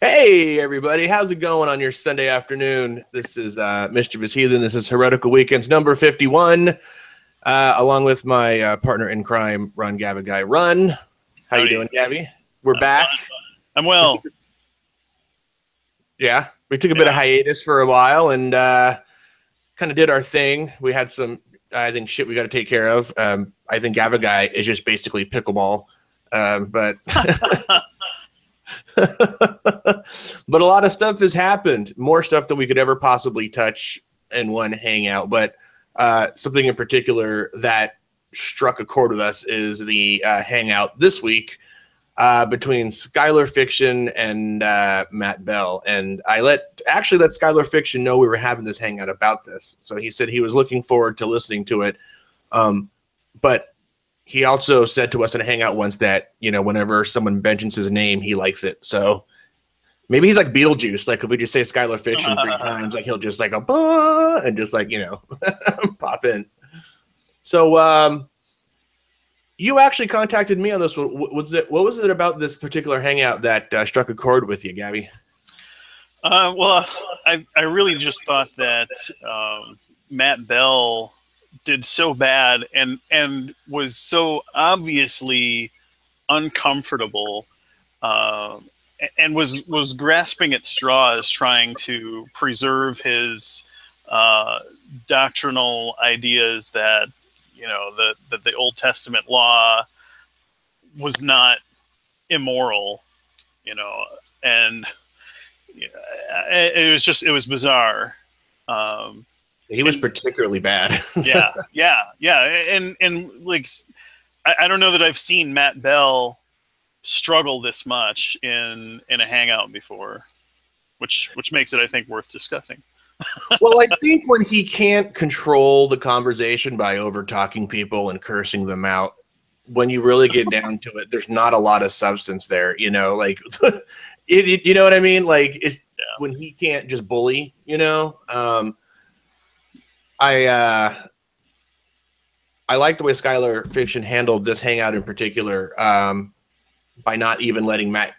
Hey everybody, how's it going on your Sunday afternoon? This is Mischievous Heathen. This is Heretical Weekends number 51, along with my partner in crime, Run Gabba Guy. Run, how you Howdy. doing, Gabby? We're I'm back. fine. I'm well. We took a bit of Yeah. hiatus for a while and kind of did our thing. We had some, I think, shit we got to take care of. I think Gabba Guy is just basically pickleball, but but a lot of stuff has happened, more stuff than we could ever possibly touch in one hangout. But something in particular that struck a chord with us is the hangout this week between Skylar Fiction and Matt Bell. And I let Skylar Fiction know we were having this hangout about this. So he said he was looking forward to listening to it. But he also said to us in a hangout once that, whenever someone mentions his name, he likes it. So maybe he's like Beetlejuice. Like if we just say Skylar Fiction 3 times, like he'll just like go and just like, pop in. So you actually contacted me on this one. What was it about this particular hangout that struck a chord with you, Gabby? Well, I really just thought that Matt Bell did so bad and was so obviously uncomfortable and was grasping at straws trying to preserve his doctrinal ideas that the Old Testament law was not immoral, and it was bizarre. He was particularly bad. and like I don't know that I've seen Matt Bell struggle this much in a hangout before, which makes it, I think, worth discussing. Well, I think when he can't control the conversation by over talking people and cursing them out, when you really get down to it, there's not a lot of substance there, like you know what I mean? Like when he can't just bully, I like the way Skylar Fiction handled this hangout in particular, by not even letting Matt,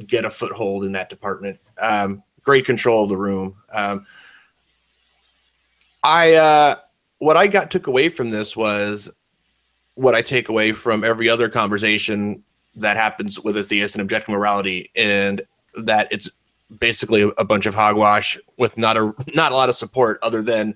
get a foothold in that department. Great control of the room. What I took away from this was what I take away from every other conversation that happens with a theist and objective morality, and that it's basically a bunch of hogwash with not a lot of support other than,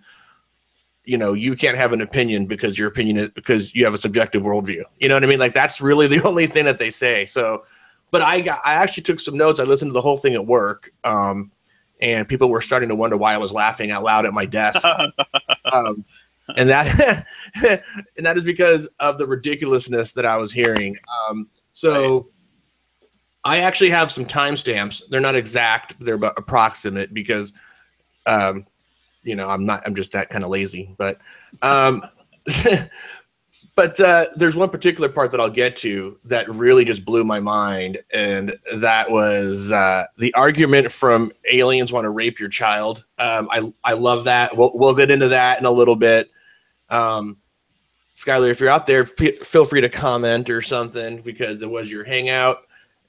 you can't have an opinion because your opinion is because you have a subjective worldview. You know what I mean? Like that's really the only thing that they say. So, but I actually took some notes. I listened to the whole thing at work. And people were starting to wonder why I was laughing out loud at my desk. And that and that is because of the ridiculousness that I was hearing. So I actually have some timestamps. They're not exact, they're about approximate because I'm just that kind of lazy. But but there's one particular part that I'll get to that really just blew my mind, and that was the argument from aliens want to rape your child. I love that. We'll get into that in a little bit. Skylar, if you're out there, feel free to comment or something because it was your hangout.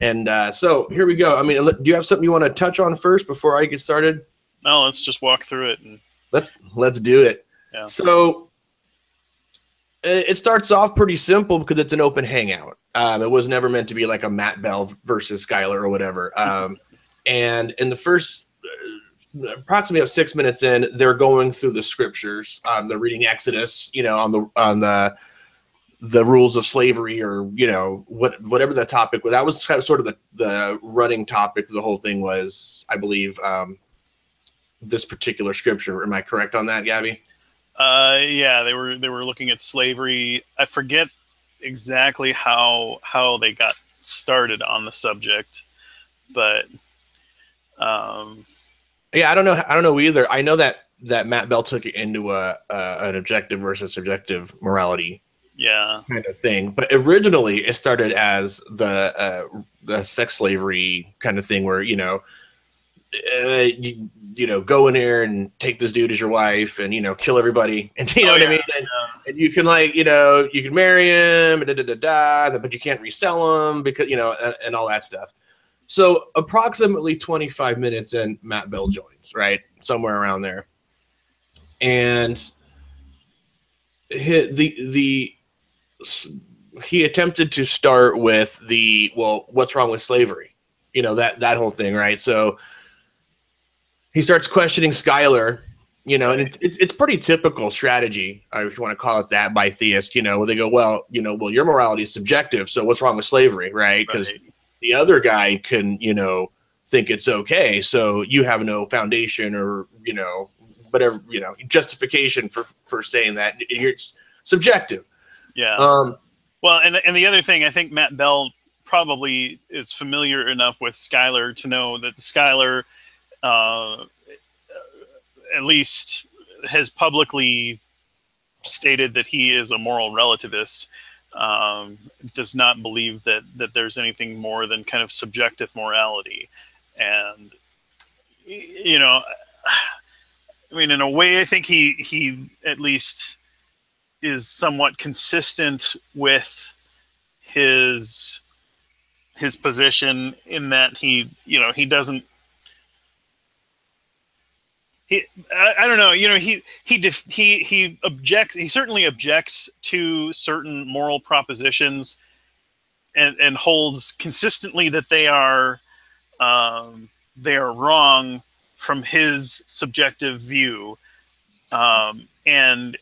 And so here we go. I mean, do you have something you want to touch on first before I get started? No, let's just walk through it. And let's do it. Yeah. So it starts off pretty simple because it's an open hangout. It was never meant to be like a Matt Bell versus Skylar or whatever. And in the first approximately 6 minutes in, they're going through the scriptures. They're reading Exodus, on the rules of slavery, or whatever the topic was. That was kind of sort of the running topic. The whole thing was, I believe, this particular scripture. Am I correct on that, Gabby? Yeah, they were looking at slavery. I forget exactly how they got started on the subject, but yeah, I don't know either. I know that Matt Bell took it into an objective versus subjective morality, kind of thing. But originally, it started as the sex slavery kind of thing, where go in there and take this dude as your wife and, kill everybody. And what I mean? And you can you can marry him, but you can't resell him because, and all that stuff. So approximately 25 minutes in, Matt Bell joins, right? Somewhere around there. And he attempted to start with the, well, what's wrong with slavery? You know, that whole thing, right? So he starts questioning Skylar, you know, and it's pretty typical strategy, if you want to call it that, by theists, you know, where they go, well, you know, well, your morality is subjective, so what's wrong with slavery, right? Because the other guy can, you know, think it's okay, so you have no foundation or, you know, whatever, you know, justification for saying that. It's subjective. Yeah. Well, and the other thing, I think Matt Bell probably is familiar enough with Skylar to know that Skylar, at least, has publicly stated that he is a moral relativist. Does not believe that there's anything more than kind of subjective morality, and you know, I mean, in a way, I think he at least is somewhat consistent with his position in that he, you know, he doesn't. I don't know. You know, he objects. He certainly objects to certain moral propositions, and holds consistently that they are wrong from his subjective view, and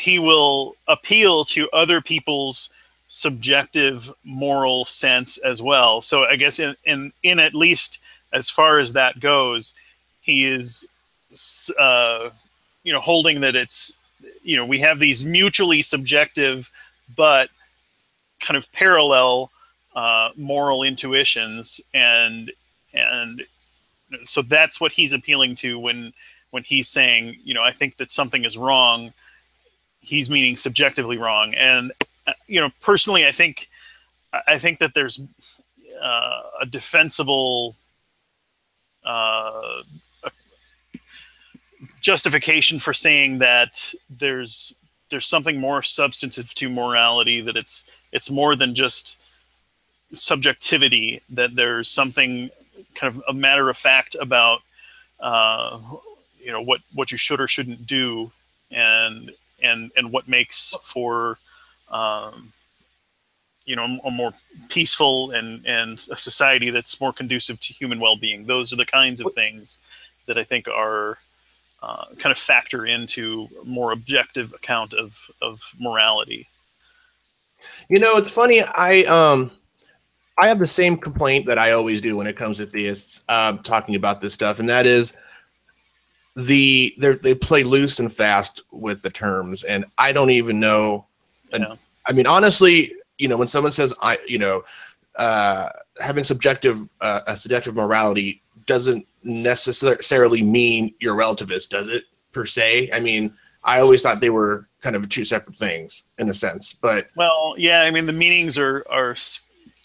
he will appeal to other people's subjective moral sense as well. So I guess in at least as far as that goes, he is, you know, holding that it's, you know, we have these mutually subjective but kind of parallel moral intuitions, and so that's what he's appealing to when he's saying, you know, I think that something is wrong. He's meaning subjectively wrong. And you know, personally, I think that there's a defensible justification for saying that there's something more substantive to morality, that it's more than just subjectivity, that there's something kind of a matter of fact about you know, what you should or shouldn't do, and what makes for you know, a more peaceful and a society that's more conducive to human well-being. Those are the kinds of things that I think are kind of factor into a more objective account of morality. You know, it's funny. I have the same complaint that I always do when it comes to theists talking about this stuff, and that is they play loose and fast with the terms, and I don't even know. Yeah. I mean, honestly, you know, when someone says having a subjective morality doesn't necessarily mean you're relativist, does it, per se? I mean, I always thought they were kind of two separate things in a sense, but well, yeah, I mean, the meanings are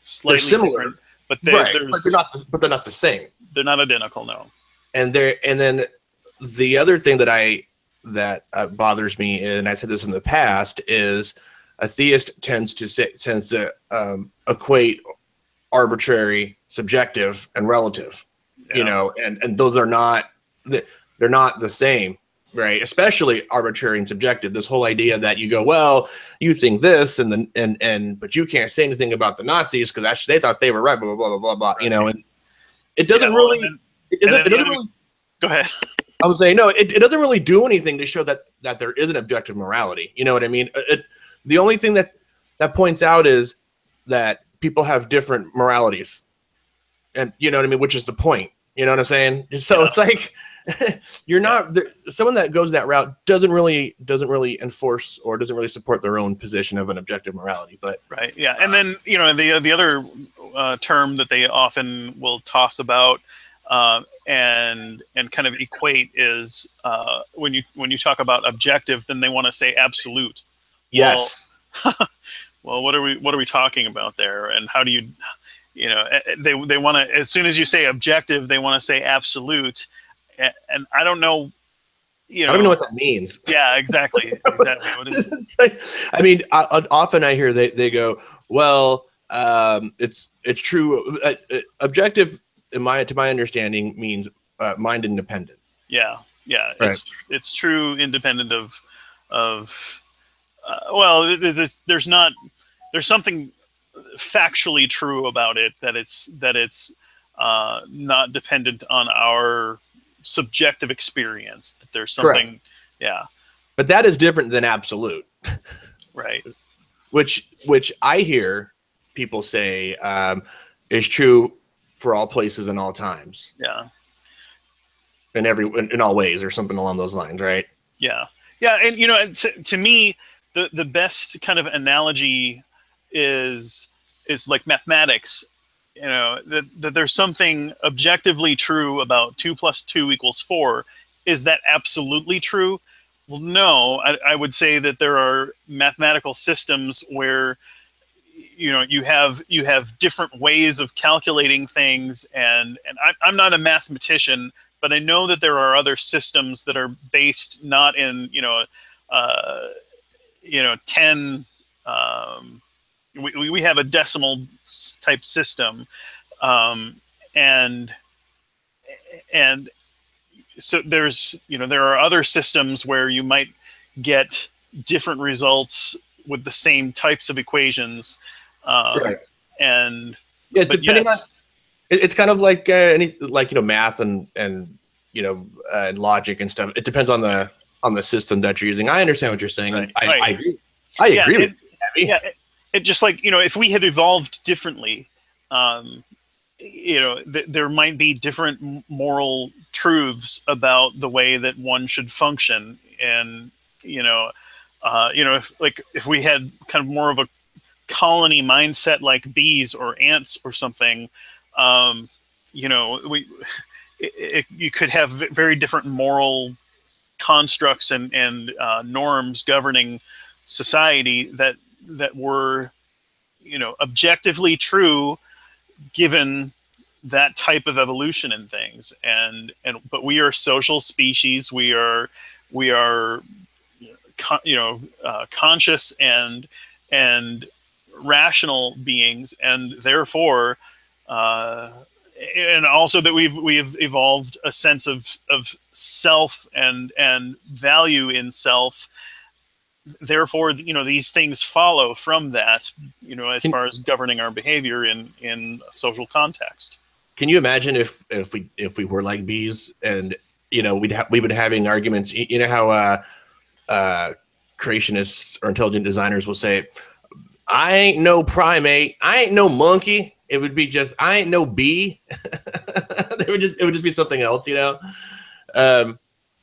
slightly similar, different, but they're not the same. They're not identical, no. And then the other thing that bothers me, and I said this in the past, is a theist tends to equate arbitrary, subjective, and relative. Yeah. You know, and those are not, they're not the same, right? Especially arbitrary and subjective. This whole idea that you go, well, you think this, but you can't say anything about the Nazis because actually they thought they were right, blah blah blah blah blah. Right. You know, and it doesn't really. It doesn't really. Go ahead. I would say no. It doesn't really do anything to show that there is an objective morality. You know what I mean? The only thing that points out is that people have different moralities, and you know what I mean, which is the point. You know what I'm saying? So it's like you're not someone that goes that route doesn't really enforce or doesn't really support their own position of an objective morality. But right, yeah, and then you know the other term that they often will toss about and kind of equate is when you talk about objective, then they want to say absolute. Yes. Well, what are we talking about there? And how do you know, they want to, as soon as you say objective, they want to say absolute, and I don't know. You know, I don't know what that means. Yeah, exactly. What is like, I mean, often I hear they go, well, It's true. Objective, to my understanding, means mind independent. Yeah, yeah. Right. It's true, independent of. Well, there's not. There's something factually true about it, that it's not dependent on our subjective experience. That there's something. Correct. Yeah. But that is different than absolute. Right. Which I hear people say is true for all places and all times. Yeah. In all ways, or something along those lines, right? Yeah. Yeah, and to me, the best kind of analogy is like mathematics. That there's something objectively true about 2 + 2 = 4. Is that absolutely true? Well, no. I would say that there are mathematical systems where you have different ways of calculating things, and I'm not a mathematician, but I know that there are other systems that are based not in 10. We have a decimal type system, and so there are other systems where you might get different results with the same types of equations, Right. and Yeah, but depending yes. on it's kind of like math and and logic and stuff. It depends on the system that you're using. I understand what you're saying. Right. I agree. I agree with you, Abby. Yeah, it just like if we had evolved differently, there might be different moral truths about the way that one should function, and if we had kind of more of a colony mindset like bees or ants or something, you could have very different moral constructs and norms governing society that were objectively true given that type of evolution in things. But we are social species. We are conscious and rational beings, and therefore and also that we've evolved a sense of self and value in self. Therefore, these things follow from that, as far as governing our behavior in a social context. Can you imagine if we were like bees, and we would having arguments? You know how creationists or intelligent designers will say, "I ain't no primate. I ain't no monkey." It would be just, "I ain't no bee." It would just be something else,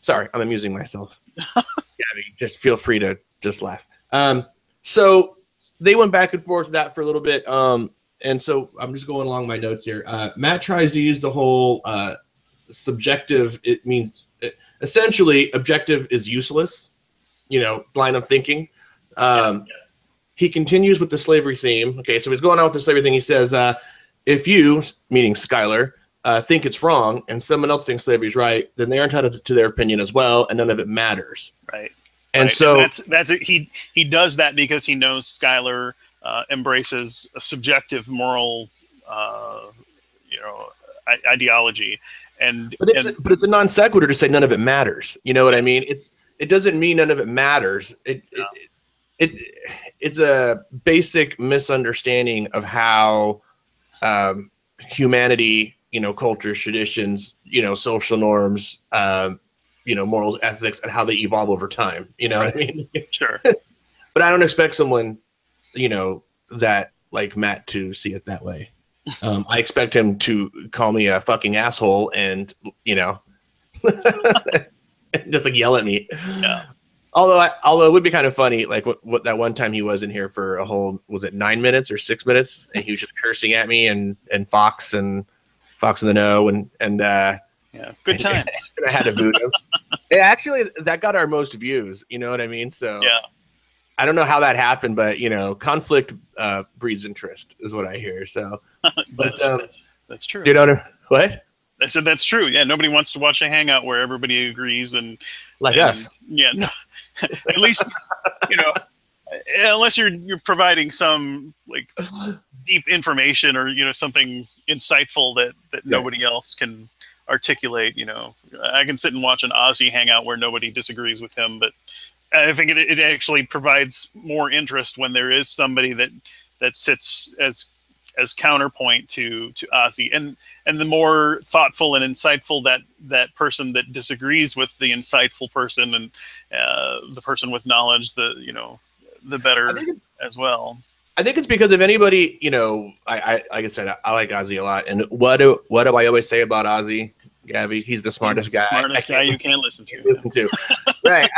Sorry, I'm amusing myself. Gabby, just feel free to just laugh. So they went back and forth with that for a little bit. And so I'm just going along my notes here. Matt tries to use the whole subjective. It means essentially objective is useless, line of thinking. He continues with the slavery theme. Okay, so he's going on with the slavery thing. He says, if you, meaning Skylar, think it's wrong and someone else thinks slavery is right, then they are entitled to their opinion as well, and none of it matters. Right. And so that's it. He does that because he knows Skylar embraces a subjective moral ideology, but it's a non sequitur to say none of it matters. You know what I mean? It doesn't mean none of it matters. It's a basic misunderstanding of how humanity, cultures, traditions, social norms, morals, ethics, and how they evolve over time. You know what I mean? Sure. But I don't expect someone, that like Matt to see it that way. I expect him to call me a fucking asshole and, just like yell at me. Yeah. Although it would be kind of funny, like what that one time he was in here for a whole, was it 9 minutes or 6 minutes? And he was just cursing at me and Fox in the Know and yeah, good times. And I had to boot him. Actually, that got our most views. You know what I mean? So yeah. I don't know how that happened, but conflict breeds interest, is what I hear. So that's true. You know what? I said that's true. Yeah, nobody wants to watch a hangout where everybody agrees and us. Yeah, no, at least unless you're providing some like deep information or something insightful that nobody else can articulate. I can sit and watch an Ozzy hangout where nobody disagrees with him, but I think it actually provides more interest when there is somebody that sits as counterpoint to Ozzy, and the more thoughtful and insightful that person that disagrees with the insightful person and the person with knowledge, the better as well. I think it's because if anybody, I like I said, I like Ozzy a lot, and what do I always say about Ozzy, Gabby? He's the smartest guy. Smartest guy you can't listen to. Right, and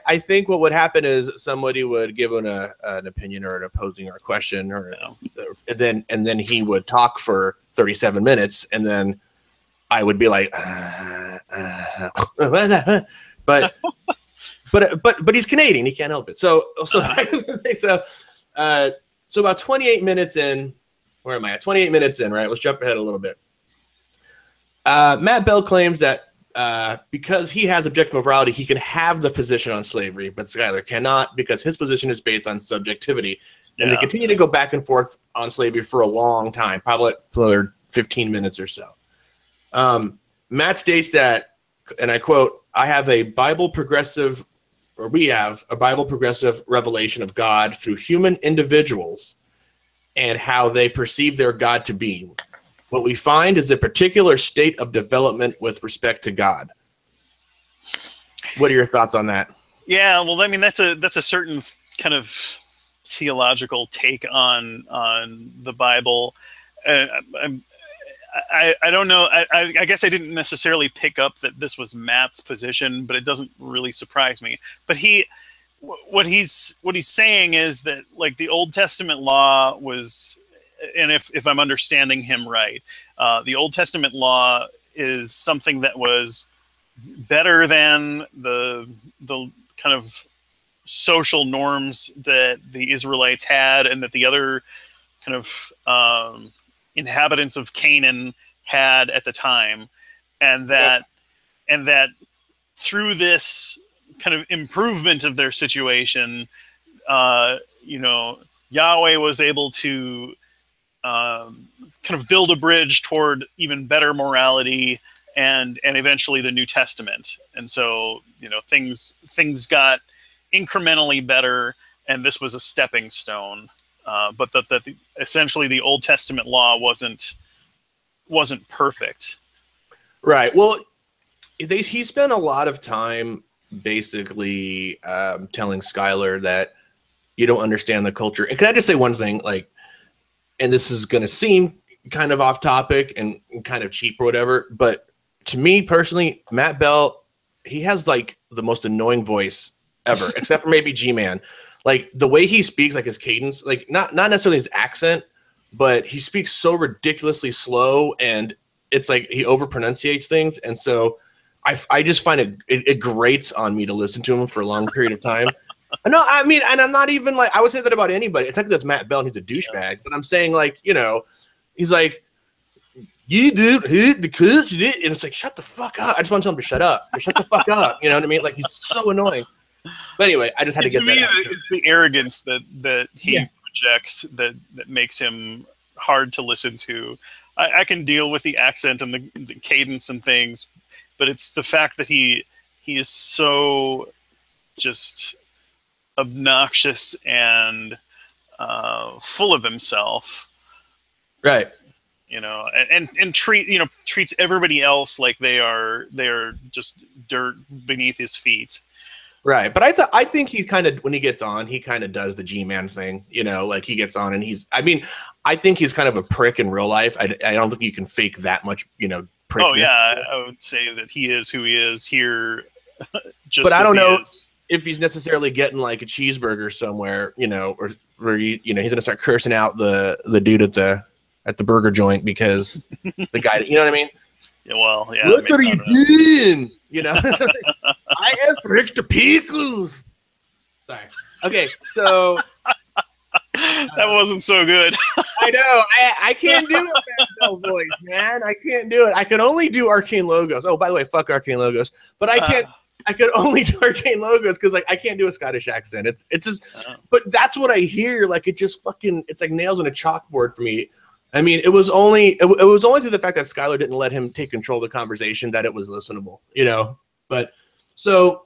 I think what would happen is somebody would give an opinion or an opposing or a question, and then he would talk for 37 minutes, and then I would be like, but he's Canadian, he can't help it. So about 28 minutes in, where am I at? 28 minutes in, right? Let's jump ahead a little bit. Matt Bell claims that because he has objective morality, he can have the position on slavery, but Skylar cannot because his position is based on subjectivity. And they continue to go back and forth on slavery for a long time, probably for 15 minutes or so. Matt states that, and I quote, we have a Bible progressive revelation of God through human individuals and how they perceive their God to be. What we find is a particular state of development with respect to God. What are your thoughts on that? Yeah, well, I mean, that's a certain kind of theological take on the Bible. I don't know. I guess I didn't necessarily pick up that this was Matt's position, but it doesn't really surprise me. But what he's saying is that, like, the Old Testament law was, and if I'm understanding him right, the Old Testament law is something that was better than the kind of social norms that the Israelites had, and that the other kind of inhabitants of Canaan had at the time, and that through this kind of improvement of their situation, Yahweh was able to kind of build a bridge toward even better morality and eventually the New Testament. And so, things got incrementally better, and this was a stepping stone. But that essentially the Old Testament law wasn't perfect. Right. Well, he spent a lot of time basically telling Skylar that you don't understand the culture. And can I just say one thing? Like, and this is going to seem kind of off topic and kind of cheap or whatever, but to me personally, Matt Bell, he has like the most annoying voice ever, except for maybe G-Man. Like the way he speaks, like his cadence, like not necessarily his accent, but he speaks so ridiculously slow, and it's like he overpronunciates things. And so I just find it grates on me to listen to him for a long period of time. No, I mean, and I'm not even like, I would say that about anybody. It's like that's Matt Bell and he's a douchebag, but I'm saying, like, he's like, you dude, the coach, and it's like, shut the fuck up. I just want to tell him to shut up. Shut the fuck up. You know what I mean? Like, he's so annoying. But anyway, I just had to get that out. It's the arrogance that he projects that makes him hard to listen to. I can deal with the accent and the cadence and things, but it's the fact that he is so just obnoxious and full of himself, right? And treats everybody else like they are just dirt beneath his feet. Right, but I think he kind of, when he gets on, he kind of does the G-Man thing, like he gets on and I think he's kind of a prick in real life. I don't think you can fake that much, prickness. Oh yeah, I would say that he is who he is here. But I don't know if he's necessarily getting like a cheeseburger somewhere, or where he's gonna start cursing out the dude at the burger joint because the guy, you know what I mean? Yeah, well, yeah. What are you doing? I asked for extra pickles. Sorry. Okay, so that wasn't so good. I know. I can't do a Matt Bell voice, man. I can't do it. I can only do Arcane Logos. Oh, by the way, fuck Arcane Logos. But I can't. I could only do arcane logos because like I can't do a Scottish accent. It's just, but that's what I hear. Like it just fucking, it's like nails on a chalkboard for me. I mean, it was only through the fact that Skylar didn't let him take control of the conversation that it was listenable, you know. But so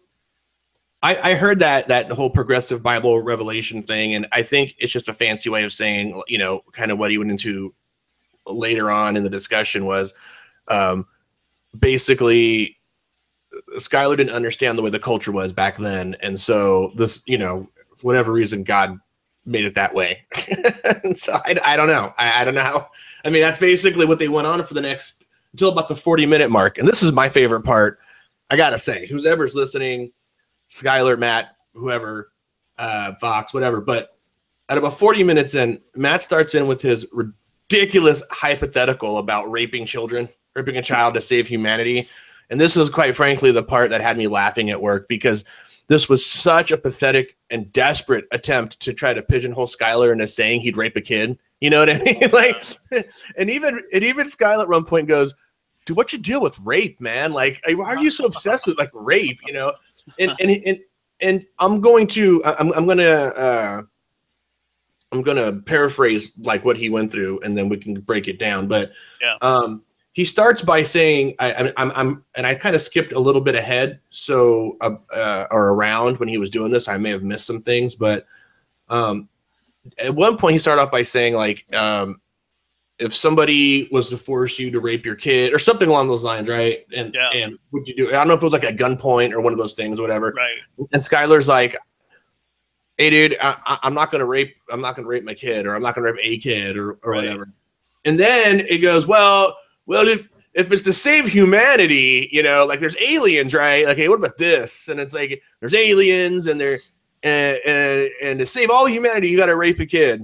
I heard that whole progressive Bible revelation thing, and I think it's just a fancy way of saying, you know, kind of what he went into later on in the discussion was basically Skylar didn't understand the way the culture was back then, and so this, you know, for whatever reason, God made it that way. And so I don't know. I don't know how. I mean, that's basically what they went on for the next until about the 40-minute mark, and this is my favorite part. I gotta say, whoever's listening. Skylar, Matt, whoever, Fox, whatever. But at about 40 minutes in, Matt starts in with his ridiculous hypothetical about raping children, raping a child to save humanity. And this was, quite frankly, the part that had me laughing at work because this was such a pathetic and desperate attempt to try to pigeonhole Skylar into saying he'd rape a kid. You know what I mean? Like, and even Skylar at one point goes, "Dude, what's your deal with rape, man? Like, why are you so obsessed with like rape? You know?" And I'm gonna paraphrase like what he went through, and then we can break it down. But he starts by saying, I'm and I kind of skipped a little bit ahead, so or around when he was doing this, I may have missed some things. But at one point, he started off by saying like, if somebody was to force you to rape your kid or something along those lines, right? And would you do? I don't know if it was like a gunpoint or one of those things, or whatever. Right. And Skylar's like, "Hey, dude, I'm not gonna rape. I'm not gonna rape my kid, or I'm not gonna rape a kid, or whatever." And then it goes, well, if it's to save humanity, you know, like there's aliens, right? Like, hey, what about this? And it's like there's aliens, and they're and to save all humanity, you got to rape a kid.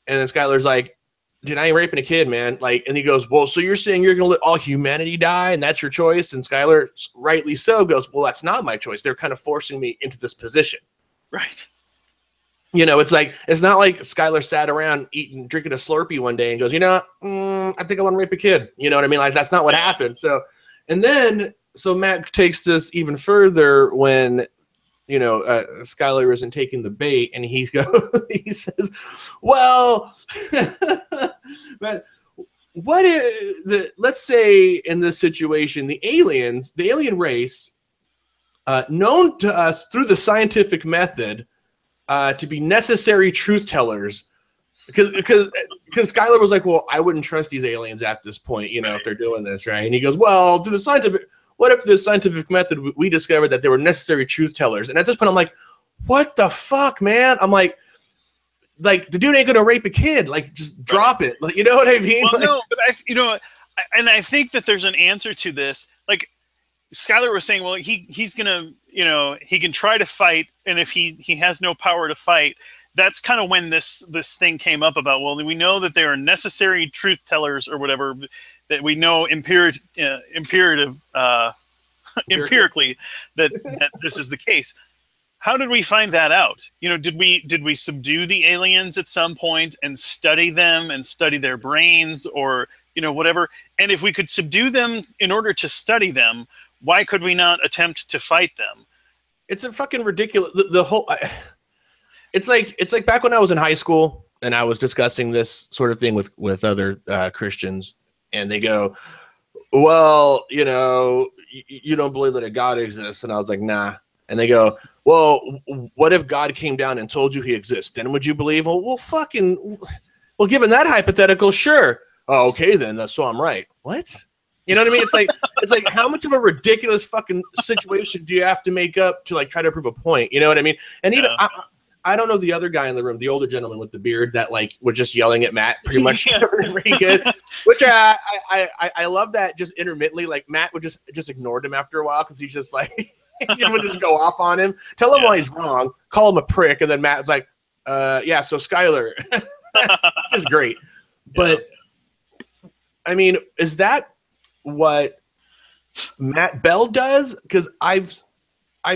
And then Skylar's like, "Dude, I ain't raping a kid, man." Like, and he goes, "Well, so you're saying you're going to let all humanity die and that's your choice?" And Skylar, rightly so, goes, "Well, that's not my choice. They're kind of forcing me into this position." Right. You know, it's like, it's not like Skylar sat around drinking a Slurpee one day and goes, "You know, I think I want to rape a kid." You know what I mean? Like, that's not what happened. So, and then, so Matt takes this even further when, you know, Skylar isn't taking the bait, and he says, "Well, but what is let's say in this situation, the alien race, known to us through the scientific method to be necessary truth tellers," because Skylar was like, "Well, I wouldn't trust these aliens at this point, you know, if they're doing this, right?" And he goes, "Well, through the scientific." What if the scientific method, we discovered that they were necessary truth tellers? And at this point, I'm like, what the fuck, man? I'm like the dude ain't gonna rape a kid. Like, just drop it. Like, you know what I mean? Well, like, no, but I think that there's an answer to this. Like Skylar was saying, well, he's gonna, you know, he can try to fight, and if he has no power to fight, that's kind of when this thing came up about, well, we know that they are necessary truth tellers or whatever, that we know empirically that this is the case. How did we find that out? You know, did we subdue the aliens at some point and study them and study their brains, or, you know, whatever? And if we could subdue them in order to study them, why could we not attempt to fight them? It's a fucking ridiculous. The whole. It's like back when I was in high school and I was discussing this sort of thing with other Christians, and they go, "Well, you know, you don't believe that a God exists," and I was like, "Nah." And they go, "Well, what if God came down and told you he exists? Then would you believe?" Well, given that hypothetical, sure. "Oh, okay, then. So I'm right." What? You know what I mean? It's like how much of a ridiculous fucking situation do you have to make up to like try to prove a point? You know what I mean? And even I don't know the other guy in the room, the older gentleman with the beard that like was just yelling at Matt pretty much pretty good. Which I love that just intermittently, like Matt would just ignored him after a while because he's just like he would just go off on him, tell him why he's wrong, call him a prick, and then Matt was like, yeah, so Skylar. Just great. But I mean, is that what Matt Bell does? Because I've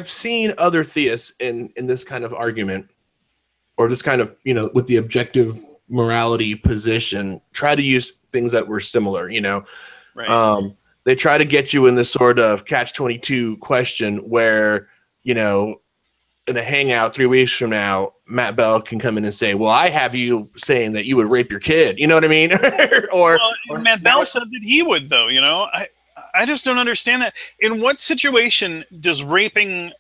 seen other theists in this kind of argument, or this kind of, you know, with the objective morality position, try to use things that were similar, you know. Right. they try to get you in this sort of catch-22 question where, you know, in a hangout 3 weeks from now, Matt Bell can come in and say, well, I have you saying that you would rape your kid. You know what I mean? or Matt Bell said that he would, though. You know, I just don't understand that. In what situation does raping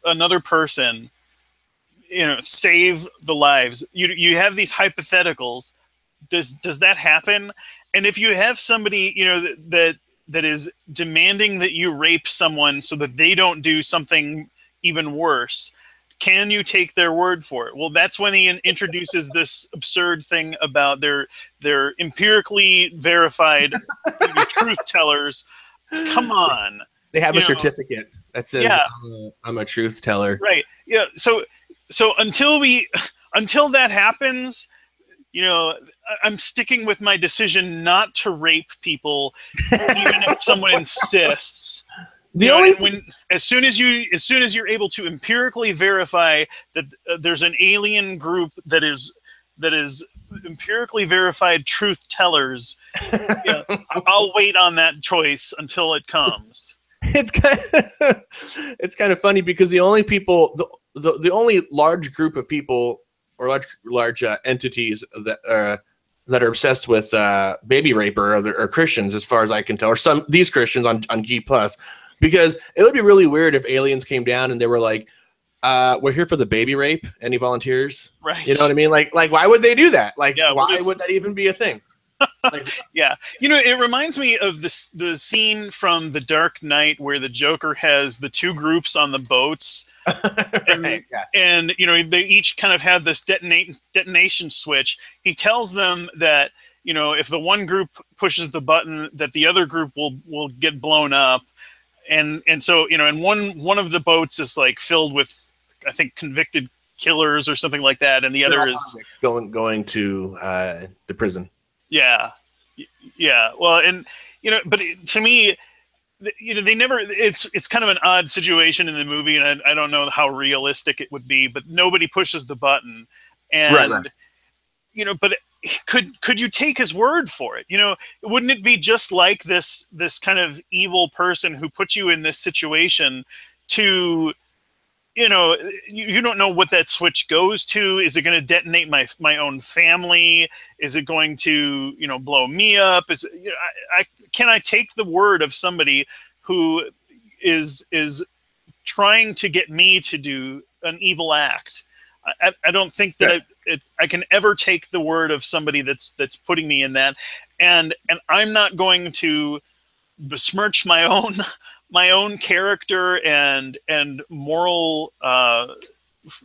another person, you know, save the lives? You have these hypotheticals. Does that happen? And if you have somebody, you know, that is demanding that you rape someone so that they don't do something even worse, can you take their word for it? Well, that's when he introduces this absurd thing about their empirically verified truth tellers. Come on. They have a certificate that says, yeah, I'm a truth teller. Right. Yeah. So until that happens, you know, I'm sticking with my decision not to rape people, even if someone insists. As soon as you're able to empirically verify that there's an alien group that is empirically verified truth tellers, yeah, I'll wait on that choice until it comes. It's kind of funny because the only people, the only large group of people or large entities that are obsessed with baby rape are Christians, as far as I can tell, or these Christians on G+. Because it would be really weird if aliens came down and they were like, we're here for the baby rape. Any volunteers? Right. You know what I mean? Like why would they do that? Like, yeah, why would that even be a thing? Like, yeah. You know, it reminds me of the scene from The Dark Knight where the Joker has the two groups on the boats. Right, yeah. And, you know, they each kind of have this detonation switch. He tells them that, you know, if the one group pushes the button, that the other group will get blown up. And so, you know, and one of the boats is like filled with, I think, convicted killers or something like that, and the other is going to the prison. Yeah, yeah. Well, and you know, but to me, you know, they never. It's kind of an odd situation in the movie, and I don't know how realistic it would be. But nobody pushes the button, and right. You know, but could you take his word for it? You know, wouldn't it be just like this kind of evil person who put you in this situation to, you know, you don't know what that switch goes to. Is it going to detonate my own family? Is it going to, you know, blow me up? You know, can I take the word of somebody who is trying to get me to do an evil act? I don't think that I can ever take the word of somebody that's putting me in that, and I'm not going to besmirch my own character and moral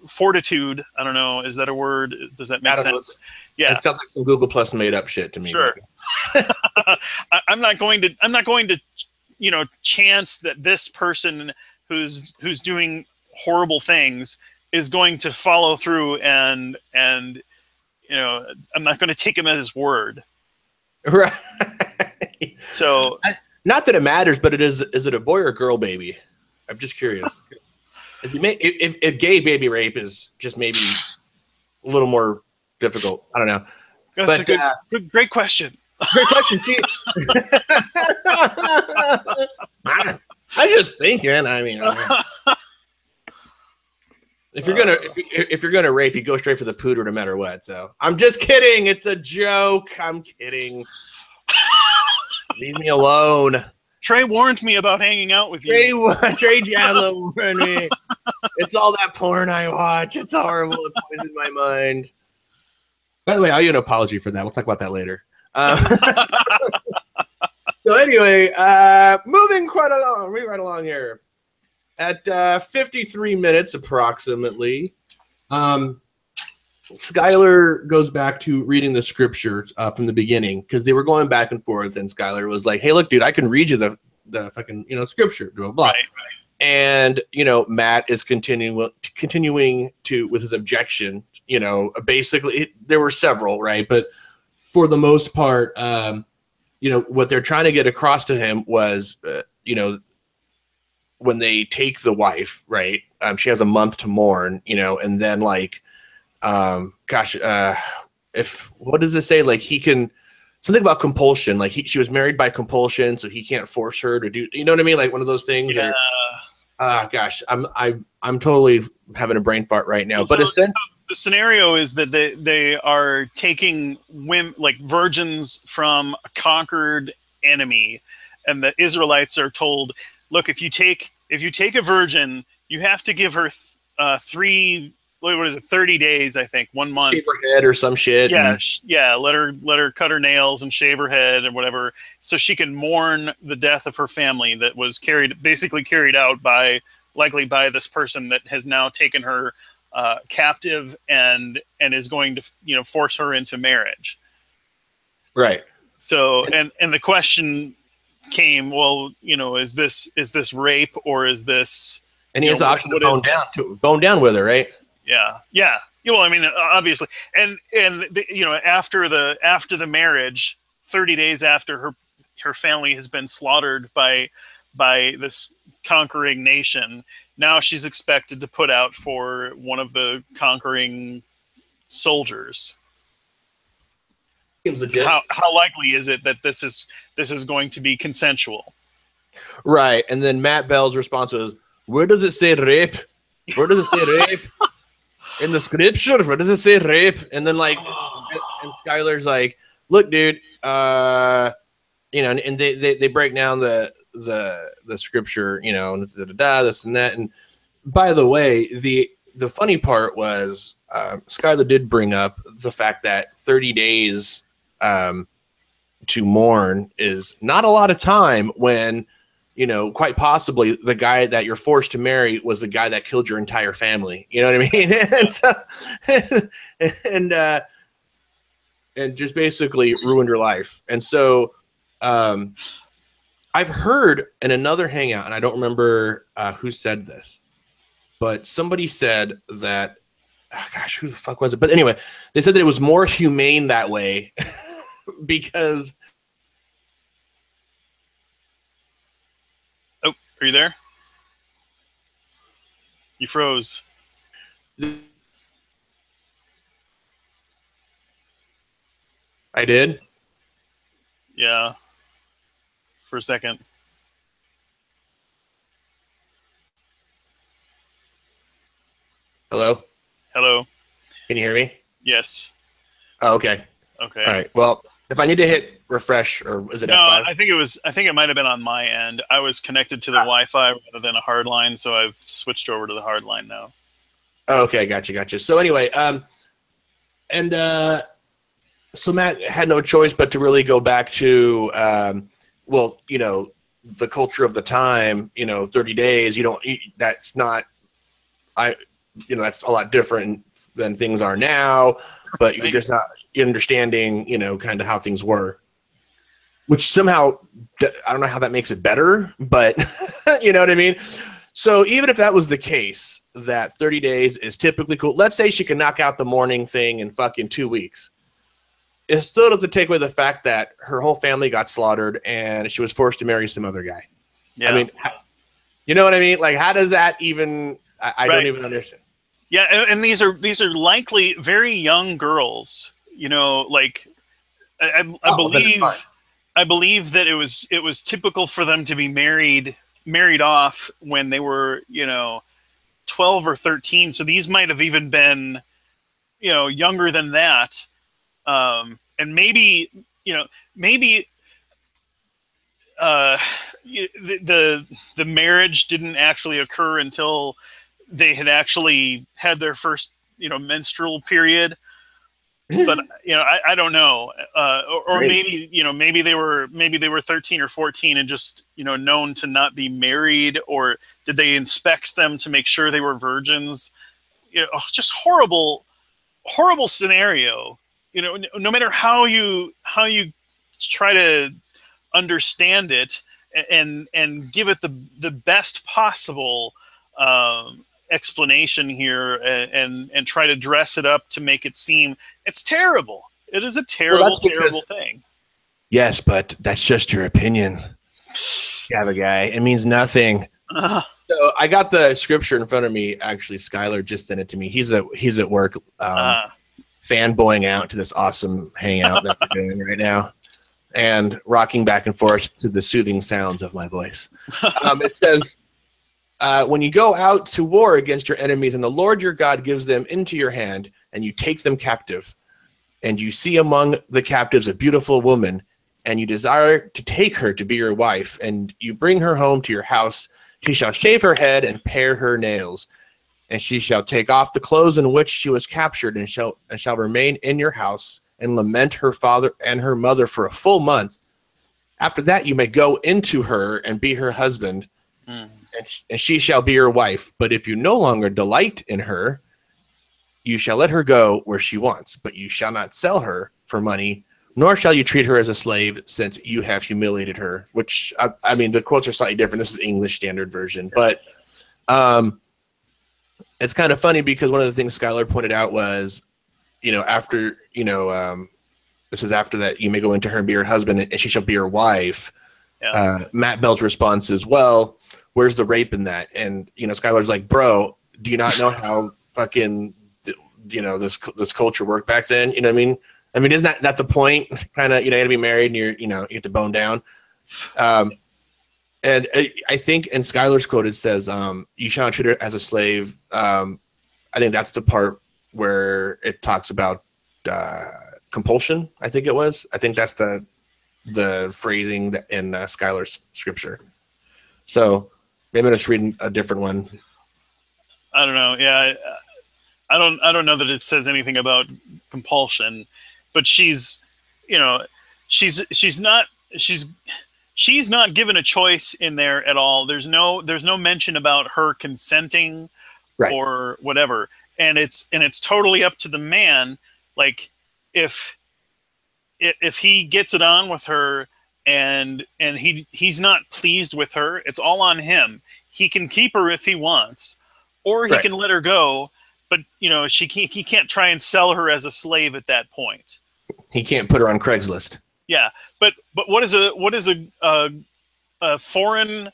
fortitude. I don't know. Is that a word? Does that make sense? Yeah, it sounds like some Google Plus made up shit to me. Sure. I'm not going to, you know, chance that this person who's doing horrible things is going to follow through and you know, I'm not going to take him at his word. Right. So not that it matters, but is it a boy or girl baby? I'm just curious. If gay baby rape is just maybe a little more difficult. I don't know. That's a great question. Great question. See, I'm just thinking. I mean, if you're gonna rape, you go straight for the pooter no matter what. So I'm just kidding. It's a joke. I'm kidding. Leave me alone. Trey warned me about hanging out with you. Trey Jadlow warned me. It's all that porn I watch. It's horrible. It's always in my mind. By the way, I owe you an apology for that. We'll talk about that later. So anyway, moving right along here. At 53 minutes approximately, Skylar goes back to reading the scripture from the beginning because they were going back and forth, and Skylar was like, "Hey, look, dude, I can read you the fucking, you know, scripture." Blah, blah, blah. Right. And you know, Matt is continuing to with his objection. You know, basically there were several, right? But for the most part, you know, what they're trying to get across to him was, you know, when they take the wife, right? She has a month to mourn, you know, and then like, what does it say? Like he can something about compulsion. Like she was married by compulsion, so he can't force her to do. You know what I mean? Like one of those things. Yeah. Gosh, I'm totally having a brain fart right now. Well, But so the scenario is that they are taking women, like virgins, from a conquered enemy, and the Israelites are told, look, if you take a virgin, you have to give her three. What is it? 30 days, I think, 1 month. Shave her head or some shit. Yeah, yeah. Let her cut her nails and shave her head and whatever, so she can mourn the death of her family that was basically carried out likely by this person that has now taken her captive and is going to force her into marriage. Right. So and the question came, well, is this rape, or is this? And he has the option to bone down with her, right? Yeah, yeah. Well, I mean, obviously, and after the marriage, 30 days after her family has been slaughtered by this conquering nation, now she's expected to put out for one of the conquering soldiers. Seems legit. How likely is it that this is going to be consensual? Right. And then Matt Bell's response was, "Where does it say rape? Where does it say rape? In the scripture, where does it say rape?" And then and Skylar's like, "Look, dude, and they break down the scripture, this and that. And by the way, the funny part was Skylar did bring up the fact that 30 days to mourn is not a lot of time when, quite possibly the guy that you're forced to marry was the guy that killed your entire family. You know what I mean? and just basically ruined your life. And so I've heard in another hangout, and I don't remember who said this, but somebody said that, who the fuck was it? But anyway, they said that it was more humane that way because. Oh, are you there? You froze. I did? Yeah. For a second. Hello? Hello. Can you hear me? Yes. Oh, okay. Okay. All right. Well, if I need to hit refresh, or was it F5? I think it might have been on my end. I was connected to the Wi-Fi rather than a hard line, so I've switched over to the hard line now. Okay, gotcha. So anyway, so Matt had no choice but to really go back to, the culture of the time. 30 days. That's not. That's a lot different than things are now. But you're just not understanding, kind of how things were. Which somehow, I don't know how that makes it better, but you know what I mean? So even if that was the case, that 30 days is typically cool. Let's say she can knock out the morning thing in fucking 2 weeks. It still doesn't take away the fact that her whole family got slaughtered and she was forced to marry some other guy. Yeah. I mean, you know what I mean? Like, how does that even, I don't even understand. Yeah. And these are likely very young girls, like I believe that it was typical for them to be married off when they were 12 or 13. So these might have even been younger than that, and maybe the marriage didn't actually occur until they had actually had their first menstrual period. But I don't know, or maybe maybe they were 13 or 14 and just known to not be married, or did they inspect them to make sure they were virgins? Just horrible scenario. No matter how you try to understand it and give it the best possible explanation here, and try to dress it up to make it seem, it's terrible. It is a terrible thing. Yes, but that's just your opinion. Yeah, guy. It means nothing. So I got the scripture in front of me. Actually, Skylar just sent it to me. He's at work, fanboying out to this awesome hangout that we're doing right now. and rocking back and forth to the soothing sounds of my voice. It says, when you go out to war against your enemies and the Lord your God gives them into your hand and you take them captive, and you see among the captives a beautiful woman, and you desire to take her to be your wife, and you bring her home to your house, she shall shave her head and pare her nails, and she shall take off the clothes in which she was captured, and shall remain in your house, and lament her father and her mother for a full month. After that you may go into her and be her husband, and she shall be your wife. But if you no longer delight in her, you shall let her go where she wants, but you shall not sell her for money, nor shall you treat her as a slave, since you have humiliated her. Which, I mean, the quotes are slightly different. This is English Standard Version. But it's kind of funny because one of the things Skylar pointed out was, after, this is after that you may go into her and be her husband, and she shall be your wife. Yeah. Matt Bell's response is, well, where's the rape in that? And, Skylar's like, bro, do you not know how fucking, this culture worked back then? You know what I mean? I mean, isn't that the point? Kind of, you got to be married and you get to bone down. And I think in Skylar's quote, it says, you shall not treat her as a slave. I think that's the part where it talks about compulsion. I think it was. I think that's the phrasing in Skylar's scripture. So maybe I'm just reading a different one. I don't know. Yeah, I don't know that it says anything about compulsion, but she's not given a choice in there at all. There's no mention about her consenting, right, or whatever. And it's totally up to the man. Like if he gets it on with her and he's not pleased with her, it's all on him. He can keep her if he wants, or he can let her go. But he can't try and sell her as a slave at that point. He can't put her on Craigslist. Yeah, but what is a foreign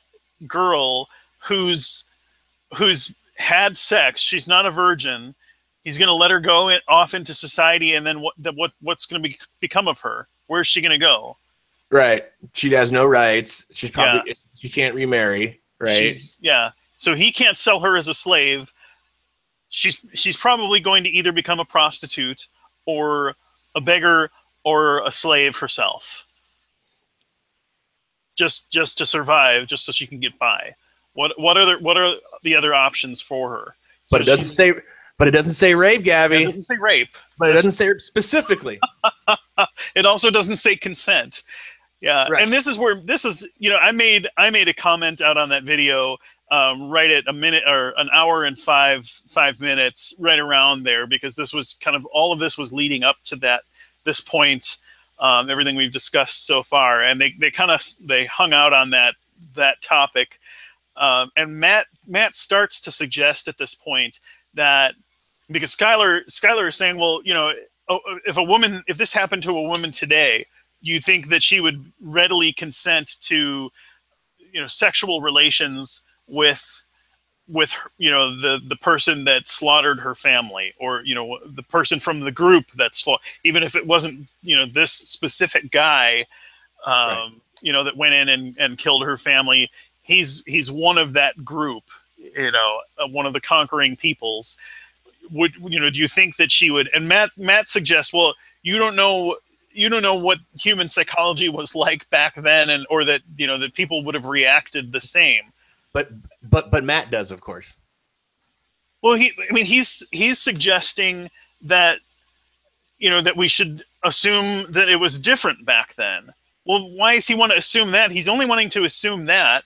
girl who's had sex? She's not a virgin. He's going to let her go off into society, and then what's going to become of her? Where's she going to go? Right. She has no rights. She's probably she can't remarry. Right. So he can't sell her as a slave. She's probably going to either become a prostitute or a beggar or a slave herself, just to survive, just so she can get by. What are the other options for her? So it doesn't say. But it doesn't say rape, Gabby. It doesn't say rape. But it doesn't say it specifically. It also doesn't say consent. Yeah, right. And this is I made a comment out on that video right at a minute or an hour and five minutes, right around there, because this was kind of, all of this was leading up to this point, everything we've discussed so far, and they hung out on that topic, and Matt starts to suggest at this point that, because Skylar is saying, well, if this happened to a woman today, you think that she would readily consent to sexual relations with the person that slaughtered her family, or the person from the group that even if it wasn't this specific guy right, that went in and killed her family. He's one of that group, one of the conquering peoples. Do you think that she would? And Matt suggests, well, you don't know what human psychology was like back then, or that that people would have reacted the same. But Matt does, of course. Well, he's suggesting that that we should assume that it was different back then. Well, why does he want to assume that? He's only wanting to assume that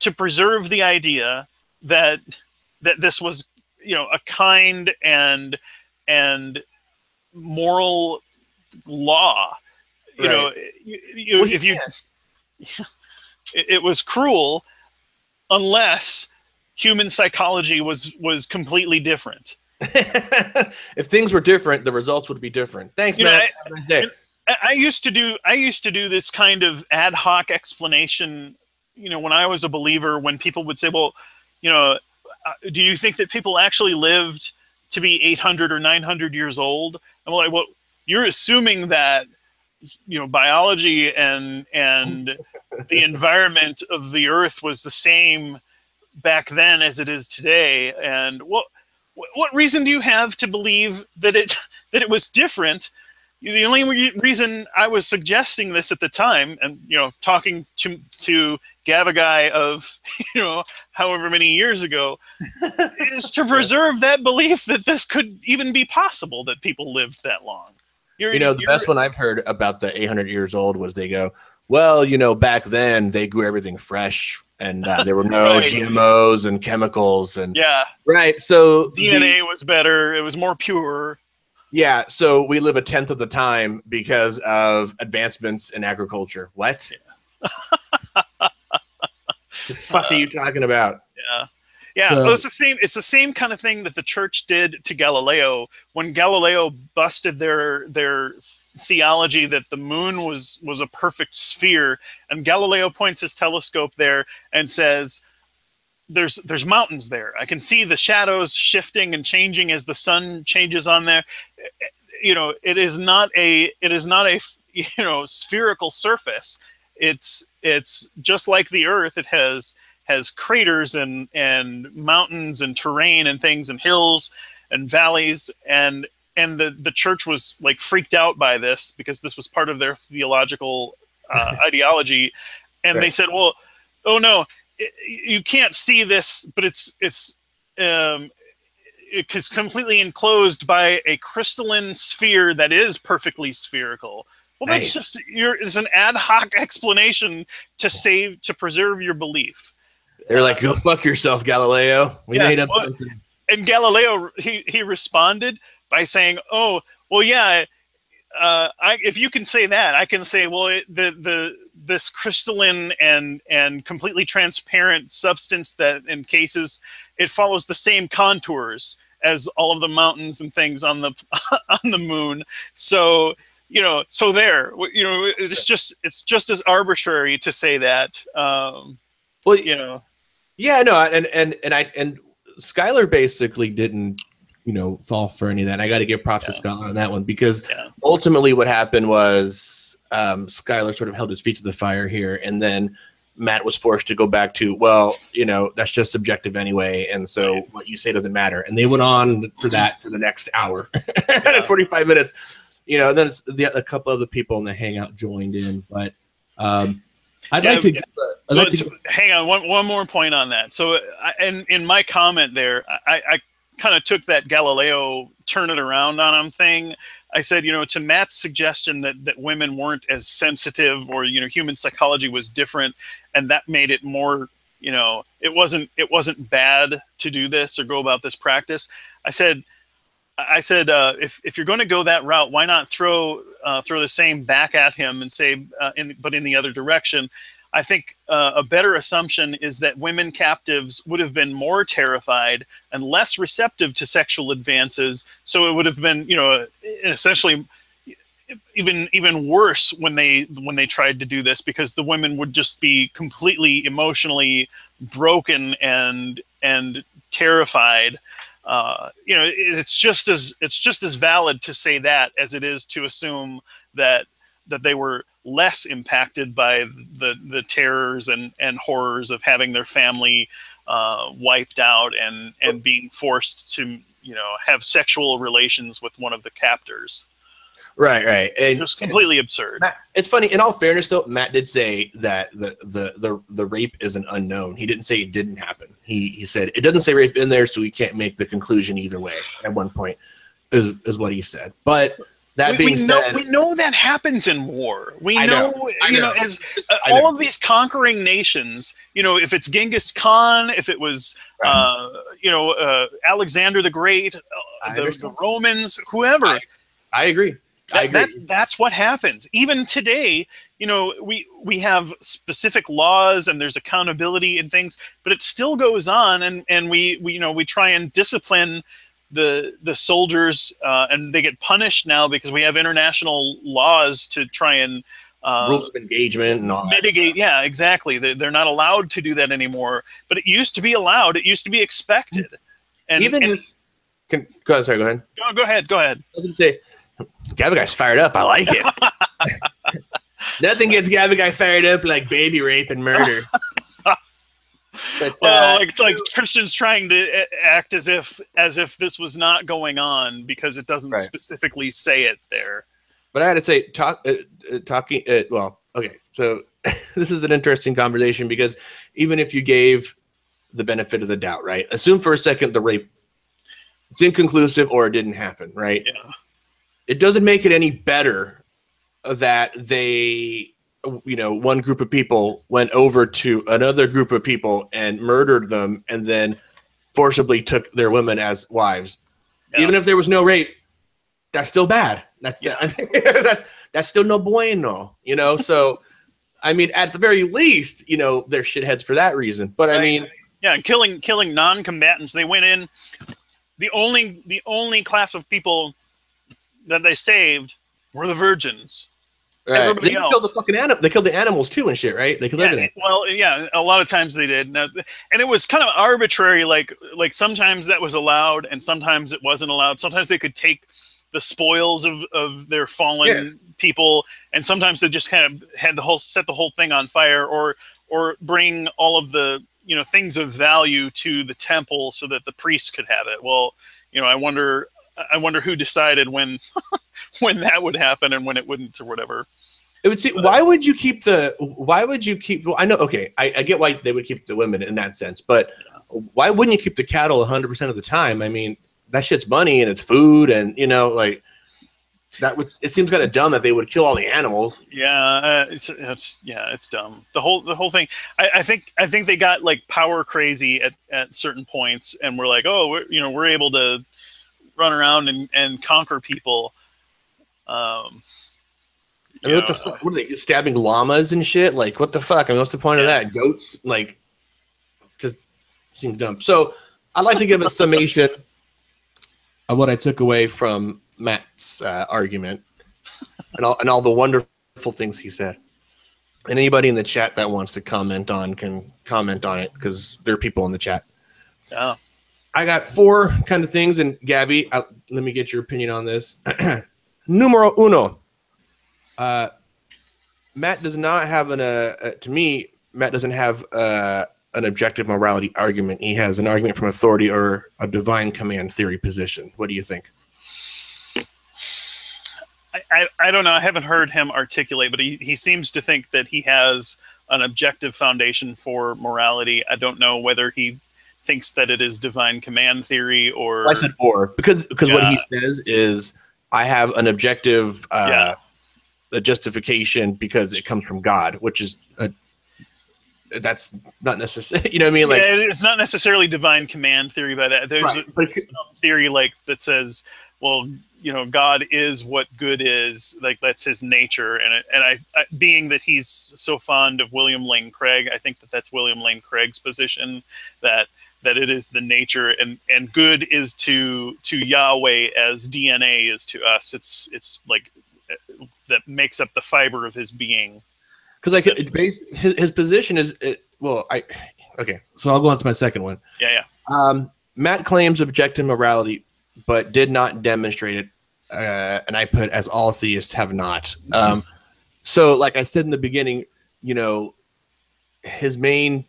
to preserve the idea that this was a kind and moral law. Right. It was cruel unless human psychology was completely different. If things were different, the results would be different. Thanks, Matt. Have a nice day. I used to do this kind of ad hoc explanation, when I was a believer, when people would say, well, do you think that people actually lived to be 800 or 900 years old? I'm like, well, you're assuming that biology and the environment of the Earth was the same back then as it is today. And what reason do you have to believe that it was different? The only reason I was suggesting this at the time, and talking to Gavagai of however many years ago, is to preserve that belief that this could even be possible, that people lived that long. The best one I've heard about the 800 years old was they go, well, back then they grew everything fresh, and there were no right. GMOs and chemicals, and right. So DNA was better; it was more pure. Yeah, so we live a tenth of the time because of advancements in agriculture. What? The fuck are you talking about? Yeah. Well, it's the same kind of thing that the church did to Galileo when Galileo busted their theology that the moon was a perfect sphere, and Galileo points his telescope there and says, there's mountains there. I can see the shadows shifting and changing as the sun changes on there. It is not a spherical surface. It's just like the Earth. It has craters and mountains and terrain and things and hills and valleys, and the church was like freaked out by this because this was part of their theological ideology, and they said, well, oh no, you can't see this, but it's completely enclosed by a crystalline sphere that is perfectly spherical. Well, that's it's an ad hoc explanation to preserve your belief. They're like, go fuck yourself, Galileo. We made up something. And Galileo, he responded by saying, oh, well, yeah, if you can say that, I can say, well, this crystalline and completely transparent substance that encases, it follows the same contours as all of the mountains and things on the on the moon. So it's just as arbitrary to say that. Yeah, no, and Skylar basically didn't fall for any of that. And I got to give props to Skylar on that one, because ultimately what happened was Skylar sort of held his feet to the fire here, and then Matt was forced to go back to, well, that's just subjective anyway, and so what you say doesn't matter. And they went on for that for the next hour, 45 minutes. Then a couple other people in the hangout joined in, but I'd like to hang on one more point on that. So, in my comment there, I kind of took that Galileo turn it around on him thing. I said, to Matt's suggestion that women weren't as sensitive, or human psychology was different, and that made it more, it wasn't bad to do this or go about this practice. I said, if you're going to go that route, why not throw the same back at him and say, but in the other direction? I think a better assumption is that women captives would have been more terrified and less receptive to sexual advances. So it would have been, essentially even worse when they tried to do this, because the women would just be completely emotionally broken and terrified. It's just as valid to say that as it is to assume that they were less impacted by the terrors and horrors of having their family wiped out and being forced to have sexual relations with one of the captors. Right. And just completely absurd. Matt, it's funny. In all fairness, though, Matt did say that the rape is an unknown. He didn't say it didn't happen. He said it doesn't say rape in there, so we can't make the conclusion either way. At one point, is what he said. But that being said, we know that happens in war. We know, as all of these conquering nations, if it's Genghis Khan, if it was, Alexander the Great, the Romans, whoever. I agree. That's what happens. Even today, we have specific laws and there's accountability and things, but it still goes on, and we try and discipline the soldiers, and they get punished now because we have international laws to try and rules of engagement and all mitigate. Yeah, exactly. They're not allowed to do that anymore, but it used to be allowed. It used to be expected. And go ahead. Go ahead. I was going to say, Gavin guy's fired up. I like it. Nothing gets Gabby Guy fired up like baby rape and murder. But Well, like Christian's trying to act as if this was not going on because it doesn't right. specifically say it there. But I had to say, talking. Well, okay. So this is an interesting conversation because even if you gave the benefit of the doubt, right? Assume for a second the rape, it's inconclusive or it didn't happen, right? Yeah. It doesn't make it any better that they, one group of people went over to another group of people and murdered them and then forcibly took their women as wives. Yeah. Even if there was no rape, that's still bad. That's that's still no bueno, So, I mean, at the very least, they're shitheads for that reason. But right. I mean, yeah, and killing non-combatants. They went in. The only class of people that they saved were the virgins. Right. Everybody else killed the fucking animal. They killed the animals too and shit, right? They killed everything. Well, yeah, a lot of times they did, and it was kind of arbitrary. Like sometimes that was allowed, and sometimes it wasn't allowed. Sometimes they could take the spoils of their fallen people, and sometimes they just kind of had set the whole thing on fire, or bring all of the things of value to the temple so that the priests could have it. Well, I wonder who decided when when that would happen and when it wouldn't or whatever. It would seem, why would you keep well, I know, okay, I get why they would keep the women in that sense, but why wouldn't you keep the cattle 100% of the time? I mean, that shit's money and it's food, and like that would, it seems kind of dumb that they would kill all the animals. Yeah, it's dumb. The whole thing. I think they got like power crazy at certain points, and we're like, oh, we're able to run around and conquer people. I mean, what the fuck? What are they, stabbing llamas and shit? Like, what the fuck? I mean, what's the point of that? Goats? Like, just seems dumb. So, I'd like to give a summation of what I took away from Matt's argument and all the wonderful things he said. And anybody in the chat that wants to comment on can comment on it because there are people in the chat. Yeah. I got 4 kind of things, and Gabby, let me get your opinion on this. Numero uno. Matt does not have to me, Matt doesn't have an objective morality argument. He has an argument from authority or a divine command theory position. What do you think? I don't know. I haven't heard him articulate, but he seems to think that he has an objective foundation for morality. I don't know whether he thinks that it is divine command theory or... I said or, because what he says is, I have an objective a justification because it comes from God, which is that's not necessary. You know what I mean? Like, it's not necessarily divine command theory by that. There's some theory like that says, well, God is what good is, like that's his nature, and I being that he's so fond of William Lane Craig, I think that's William Lane Craig's position, that it is the nature, and good is to Yahweh as DNA is to us. It's like that makes up the fiber of his being. Because like his position is okay. So I'll go on to my second one. Yeah. Matt claims objective morality, but did not demonstrate it. And I put as all theists have not. So like I said in the beginning, his main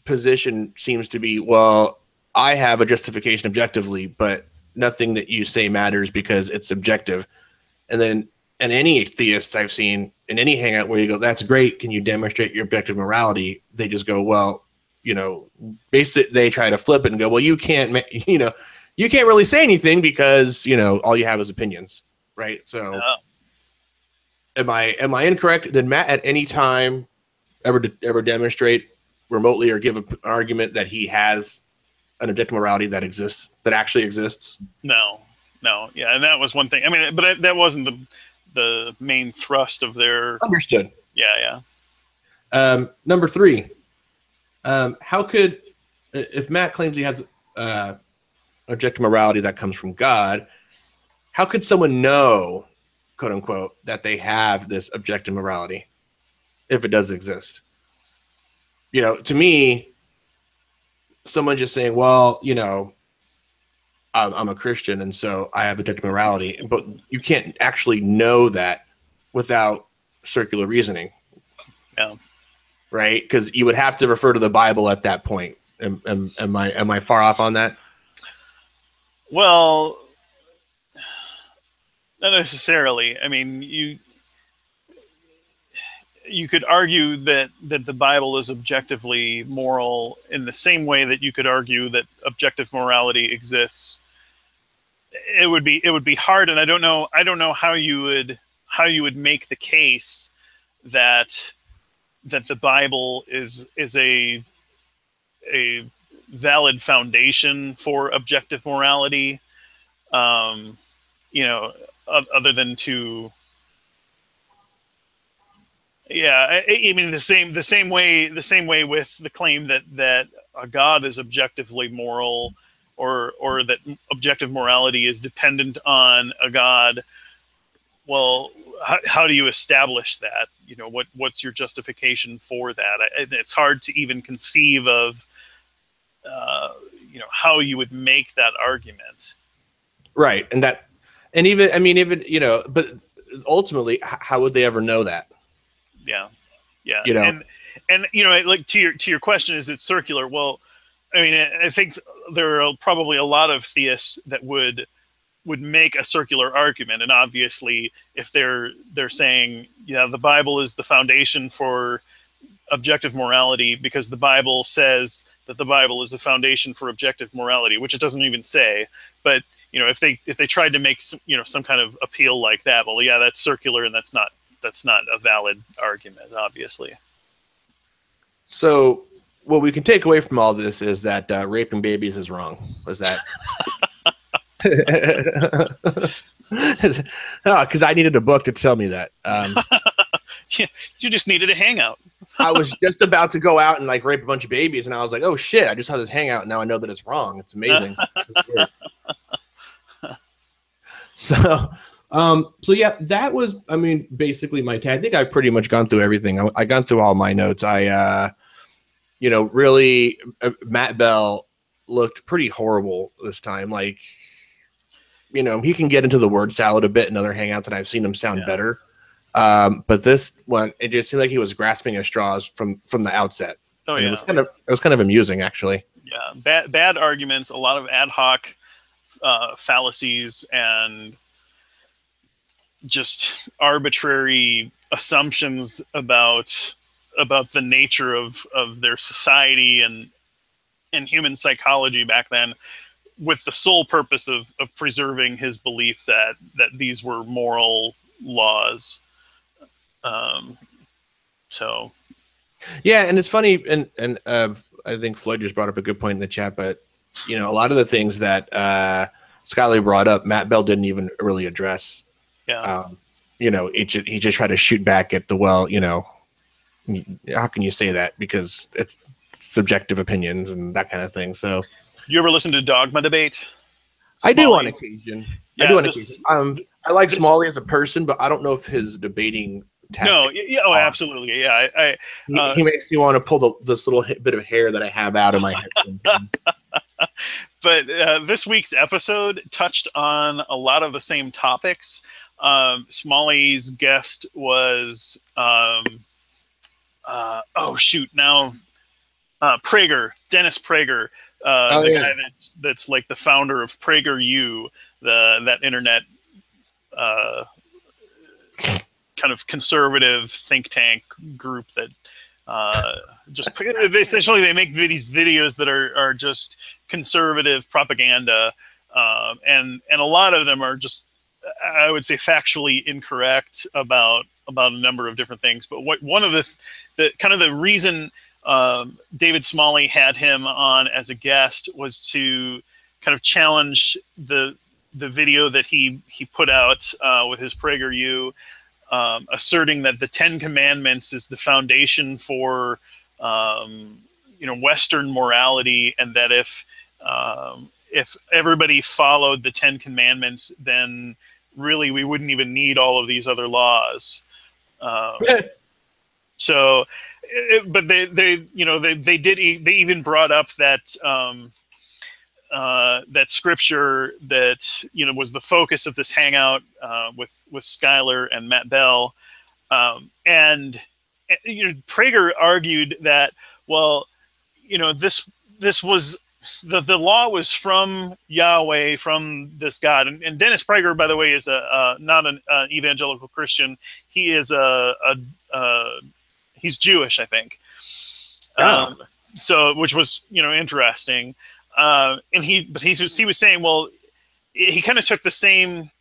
position seems to be, well, I have a justification objectively, but nothing that you say matters because it's subjective. And then, and any theists I've seen in any hangout where you go, that's great, can you demonstrate your objective morality? They just go, well, basically they try to flip it and go, well, you can't really say anything because all you have is opinions, right? So am I incorrect? Did Matt at any time ever demonstrate remotely or give an argument that he has an objective morality that actually exists? No, yeah, and that was one thing. I mean, but that wasn't the main thrust of their... Understood. Yeah. Number 3, how could, if Matt claims he has objective morality that comes from God, how could someone know, quote unquote, that they have this objective morality if it does exist? To me, someone just saying, well, I'm a Christian and so I have objective morality, but you can't actually know that without circular reasoning. Yeah. Right? Because you would have to refer to the Bible at that point. Am I far off on that? Well, not necessarily. I mean, you could argue that the Bible is objectively moral in the same way that you could argue that objective morality exists. It would be hard, and I don't know how you would make the case that the Bible is a valid foundation for objective morality. You know, other than to, yeah, I mean the same way with the claim that a God is objectively moral, or that objective morality is dependent on a God. Well, how do you establish that? You know, what's your justification for that? It's hard to even conceive of, how you would make that argument. Right. And even, I mean, even, but ultimately, how would they ever know that? Yeah. Yeah. You know? And like to your question, is it circular? Well, I mean, I think there are probably a lot of theists that would make a circular argument. And obviously, if they're saying, yeah, the Bible is the foundation for objective morality because the Bible says that the Bible is the foundation for objective morality, which it doesn't even say. But if they tried to make some kind of appeal like that, well, yeah, that's circular, and that's not a valid argument, obviously. So what we can take away from all this is that raping babies is wrong. Was that? Because I needed a book to tell me that. Yeah, you just needed a hangout. I was just about to go out and like rape a bunch of babies, and I was like, "Oh shit! I just had this hangout, and now I know that it's wrong. It's amazing." So yeah, that was, I mean, basically my take. I think I've pretty much gone through everything. I gone through all my notes. I, really, Matt Bell looked pretty horrible this time. Like, he can get into the word salad a bit in other hangouts, and I've seen him sound better. But this one, it just seemed like he was grasping at straws from the outset. Oh, and yeah. It was kind of amusing, actually. Yeah, bad arguments, a lot of ad hoc fallacies, and just arbitrary assumptions about the nature of their society and human psychology back then, with the sole purpose of preserving his belief that these were moral laws. So yeah, and it's funny, and I think Floyd just brought up a good point in the chat, but a lot of the things that Skylar brought up, Matt Bell didn't even really address. Yeah. He just tried to shoot back at how can you say that? Because it's subjective opinions and that kind of thing. So, you ever listen to Dogma Debate? I do on occasion. Yeah, I do on occasion. I like Smalley as a person, but I don't know if his debating No, yeah, oh, absolutely, yeah. He makes me want to pull this little bit of hair that I have out of my head. But this week's episode touched on a lot of the same topics. Smalley's guest was Prager, Dennis Prager, guy that's like the founder of PragerU, that internet kind of conservative think tank group that essentially they make these videos that are just conservative propaganda, and a lot of them are just, I would say, factually incorrect about a number of different things. But one of the reason David Smalley had him on as a guest was to kind of challenge the video that he put out with his PragerU, asserting that the Ten Commandments is the foundation for Western morality, and that if everybody followed the Ten Commandments, then really we wouldn't even need all of these other laws. So, but they even brought up that that scripture that was the focus of this hangout with Skylar and Matt Bell, And Prager argued that, well, this was the law was from Yahweh, from this God. And Dennis Prager, by the way, is not an evangelical Christian. He is he's Jewish, I think. Oh. So, which was interesting. And he was saying, well, he kind of took the same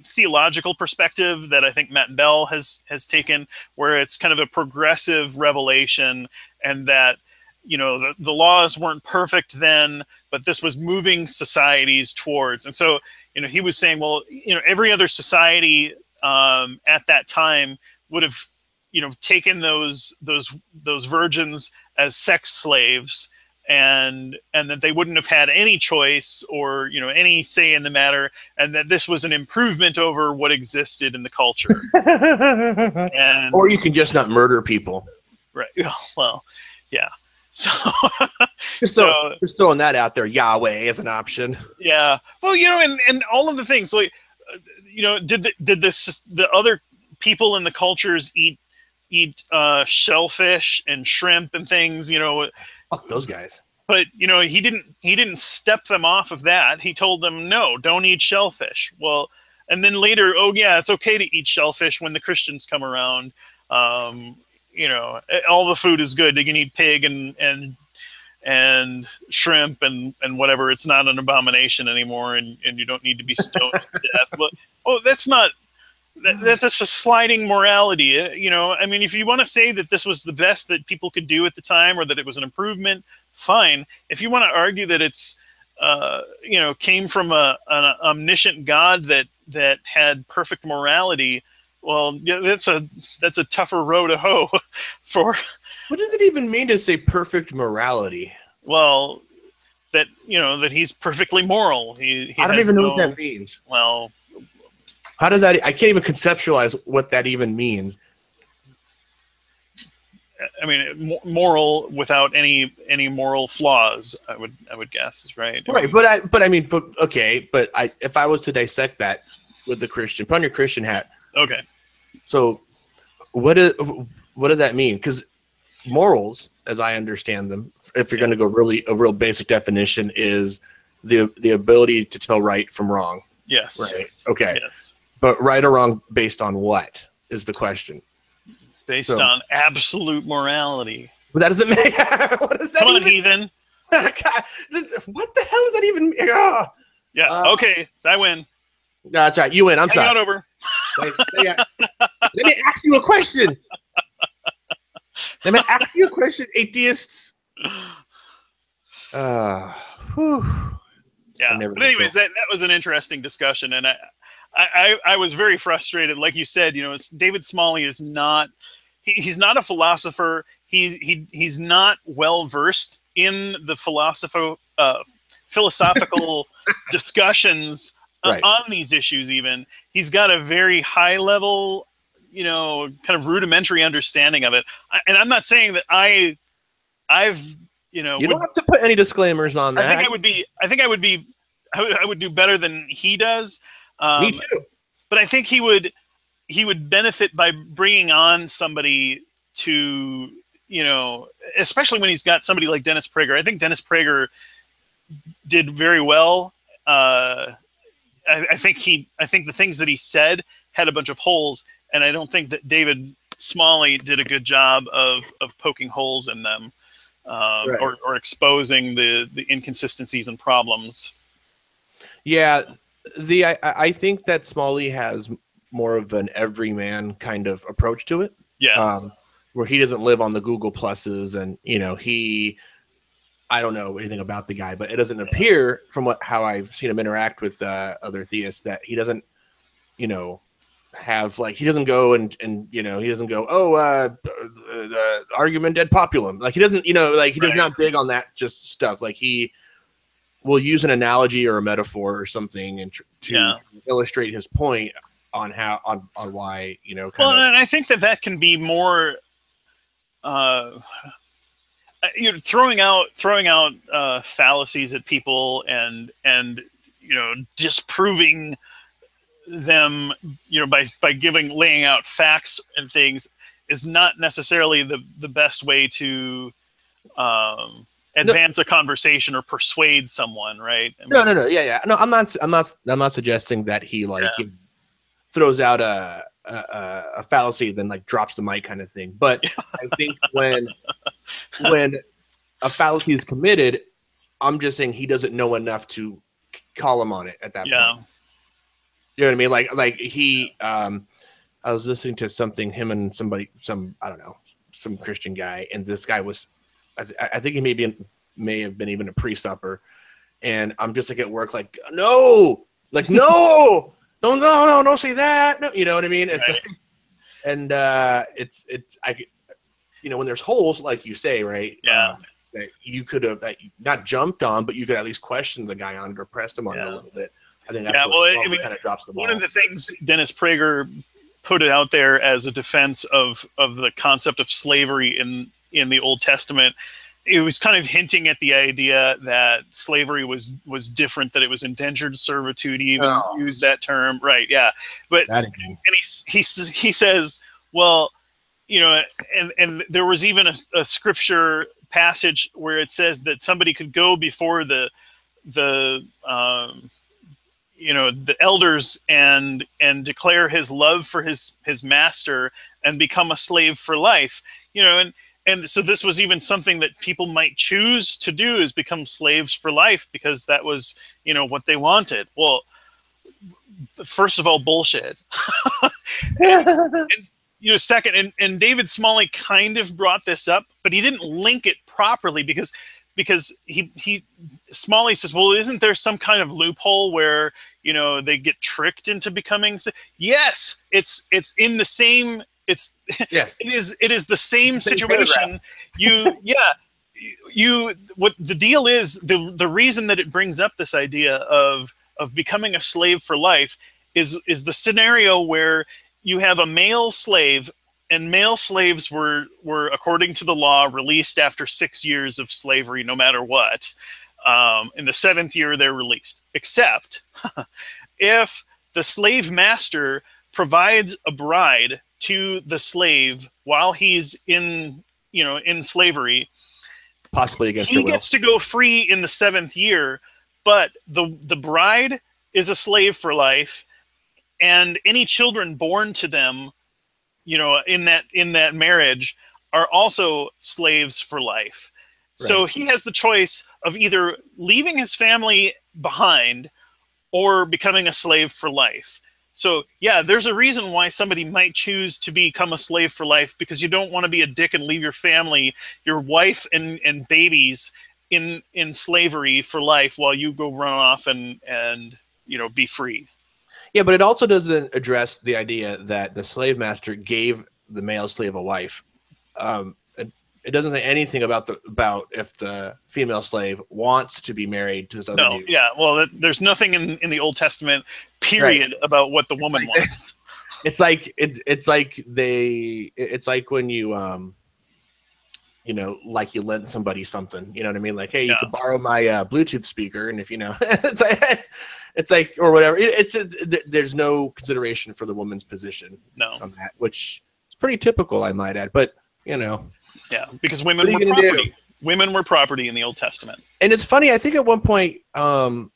theological perspective that I think Matt Bell has taken, where it's kind of a progressive revelation, and that the laws weren't perfect then, but this was moving societies towards. And so he was saying, well, every other society at that time would have taken those virgins as sex slaves, and that they wouldn't have had any choice or any say in the matter, and that this was an improvement over what existed in the culture. Or you can just not murder people, right? Well, yeah. So just throwing that out there, Yahweh is an option. Yeah. Well, and all of the things, like did the other people in the cultures eat shellfish and shrimp and things? Fuck those guys. But he didn't step them off of that. He told them, no, don't eat shellfish. Well, and then later, oh yeah, it's okay to eat shellfish when the Christians come around. All the food is good. They can eat pig and shrimp and whatever. It's not an abomination anymore, and you don't need to be stoned to death. But that's not. That's a sliding morality. I mean, if you want to say that this was the best that people could do at the time, or that it was an improvement, fine. If you want to argue that it's, came from an omniscient God that had perfect morality, well, yeah, that's a tougher row to hoe for. What does it even mean to say perfect morality? Well, that he's perfectly moral. He I don't even know what that means. Well. How does that? I can't even conceptualize what that even means. I mean, moral without any moral flaws. I would guess is right. Right, but okay. But if I was to dissect that with the Christian, put on your Christian hat. Okay. So, what does that mean? Because morals, as I understand them, if you're going to go a real basic definition, is the ability to tell right from wrong. Yes. Right. Okay. Yes. But right or wrong based on what is the question? Based on absolute morality. But that doesn't make. What does that Come on, heathen. God, what the hell does that even mean? Oh. Yeah. Okay. So I win. No, that's right. You win. I'm sorry. Hangout over. Let me ask you a question. Let me ask you a question, atheists. Whew. Yeah. But anyways, that was an interesting discussion, and I was very frustrated. Like you said, David Smalley is not. He's not a philosopher. He's not well versed in the philosophical discussions right. on these issues. Even he's got a very high level, kind of rudimentary understanding of it. And I'm not saying that I've you don't have to put any disclaimers on that. I think I would do better than he does. Me too. But I think he would benefit by bringing on somebody to, especially when he's got somebody like Dennis Prager. I think Dennis Prager did very well. I think the things that he said had a bunch of holes, and I don't think that David Smalley did a good job of poking holes in them, right. or exposing the inconsistencies and problems. Yeah. I think that Smalley has more of an everyman kind of approach to it. Yeah. Where he doesn't live on the Google Pluses, and I don't know anything about the guy, but it doesn't appear from how I've seen him interact with other theists that he doesn't, have he doesn't go and he doesn't go, argument ad populum. Like he doesn't, he does not big on that just stuff. Like he will use an analogy or a metaphor or something and to illustrate his point on why, and I think that can be more, throwing out fallacies at people and disproving them, by laying out facts and things is not necessarily the best way to advance a conversation or persuade someone, right? I mean, no. Yeah. No, I'm not suggesting that he throws out a fallacy, then like drops the mic kind of thing. But I think when a fallacy is committed, I'm just saying he doesn't know enough to call him on it at that point. You know what I mean? Like he, I was listening to something, him and I don't know, some Christian guy, and this guy was, I think he may have been even a pre-supper, and I'm just like at work, like no, don't say that, no, you know what I mean? It's right. And when there's holes, like you say, right? Yeah. That you could have not jumped on, but you could at least question the guy on it or pressed him on it a little bit. I think that's what kind of drops the ball. One of the things Dennis Prager put it out there as a defense of the concept of slavery in the Old Testament. It was kind of hinting at the idea that slavery was different, that it was indentured servitude. He even used that term, right? Yeah, but and he says, well, and there was even a scripture passage where it says that somebody could go before the elders and declare his love for his master and become a slave for life, and so this was even something that people might choose to do, is become slaves for life, because that was what they wanted. Well, first of all, bullshit. and second, and David Smalley kind of brought this up, but he didn't link it properly because Smalley says, well, isn't there some kind of loophole where they get tricked into becoming? Yes, it's in the same. Yes. It is the same situation. What the deal is, the reason that it brings up this idea of becoming a slave for life is the scenario where you have a male slave, and male slaves were according to the law released after 6 years of slavery, no matter what. In the 7th year, they're released, except if the slave master provides a bride to the slave while he's in slavery, possibly against he gets to go free in the 7th year, but the bride is a slave for life, and any children born to them, in that marriage, are also slaves for life. Right. So he has the choice of either leaving his family behind or becoming a slave for life. So, yeah, there's a reason why somebody might choose to become a slave for life, because you don't want to be a dick and leave your family, your wife and babies in slavery for life while you go run off and be free. Yeah, but it also doesn't address the idea that the slave master gave the male slave a wife. It doesn't say anything about if the female slave wants to be married to this other dude. Yeah, well, there's nothing in the Old Testament, period, about what the woman wants. It's like when you like you lend somebody something, you know what I mean? Like, hey, you could borrow my Bluetooth speaker, and if it's like or whatever. There's no consideration for the woman's position on that, which is pretty typical, I might add. But yeah, because women were property. Women were property in the Old Testament. And it's funny, I think at one point, it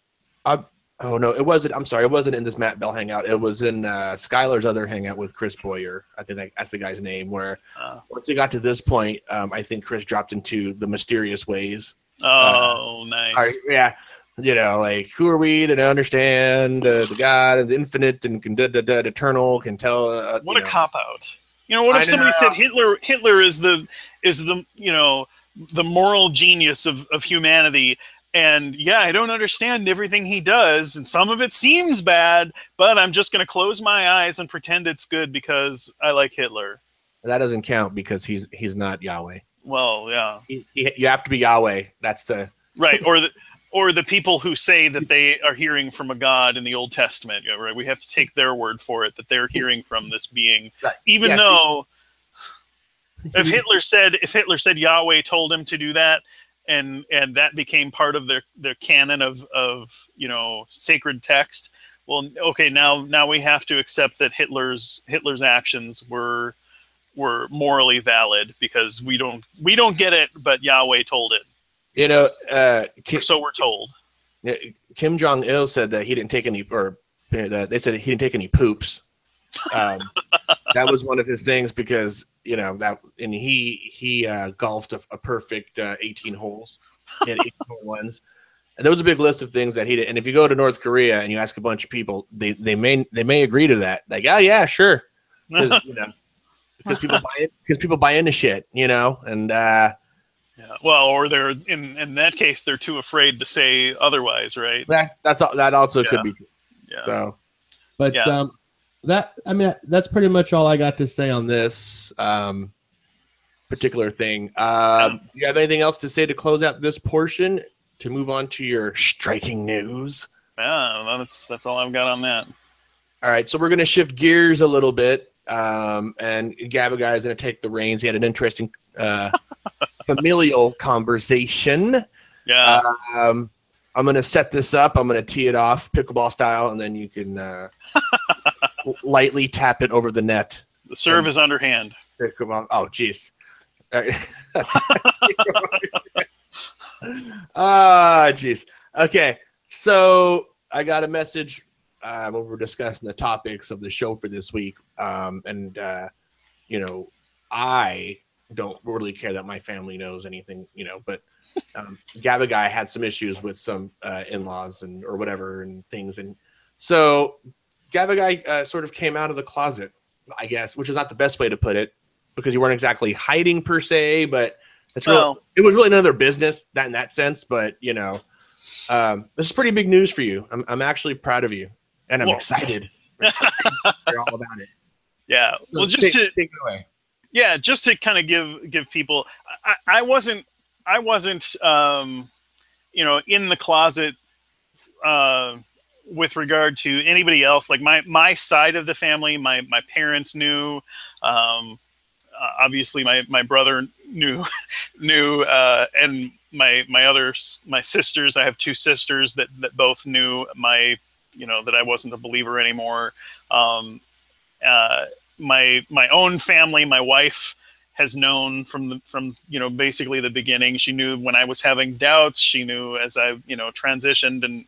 wasn't in this Matt Bell hangout. It was in Skylar's other hangout with Chris Boyer. I think that's the guy's name, where once we got to this point, I think Chris dropped into the mysterious ways. Oh, nice. Yeah. Like, who are we to understand the God, the infinite and eternal can tell. What a cop-out. What if somebody said Hitler is the the moral genius of humanity, and I don't understand everything he does, and some of it seems bad, but I'm just going to close my eyes and pretend it's good because I like Hitler. That doesn't count because he's not Yahweh. Well, yeah. You have to be Yahweh. That's the right, or the people who say that they are hearing from a god in the Old Testament, right? We have to take their word for it, that they're hearing from this being, right. Even though if Hitler said Yahweh told him to do that, and that became part of their canon of sacred text, well, okay, now we have to accept that Hitler's actions were morally valid because we don't get it, but Yahweh told it. You know, So we're told. Kim Jong Il said that he didn't take any, or they said he didn't take any poops. That was one of his things because he golfed a perfect 18 holes. He had 18 hole ones, and there was a big list of things that he did. And if you go to North Korea and you ask a bunch of people, they may agree to that. Like, oh yeah, sure, because because people buy into shit, and. Yeah. Well, or they're in that case, they're too afraid to say otherwise, right? That also could be true. Yeah. So, but that's pretty much all I got to say on this particular thing. Do you have anything else to say to close out this portion to move on to your striking news? Yeah, that's all I've got on that. All right, so we're going to shift gears a little bit, and Gabagai is going to take the reins. He had an interesting familial conversation. Yeah. I'm going to set this up. I'm going to tee it off pickleball style, and then you can lightly tap it over the net. The serve is underhand. Pickleball. Oh, jeez. Jeez. Okay, so I got a message when we're discussing the topics of the show for this week, and I don't really care that my family knows anything, but Gabagai had some issues with some in-laws or whatever and things. And so Gabagai sort of came out of the closet, I guess, which is not the best way to put it because you weren't exactly hiding per se, but it was really none of their business in that sense. But, this is pretty big news for you. I'm actually proud of you and I'm excited. You're all about it. Yeah. Well, take it away. Yeah, just to kind of give people, I wasn't, in the closet with regard to anybody else. Like my side of the family, my parents knew. Obviously, my brother knew, and my sisters. I have two sisters that both knew that I wasn't a believer anymore. My own family, my wife has known from basically the beginning. She knew when I was having doubts. She knew as I transitioned and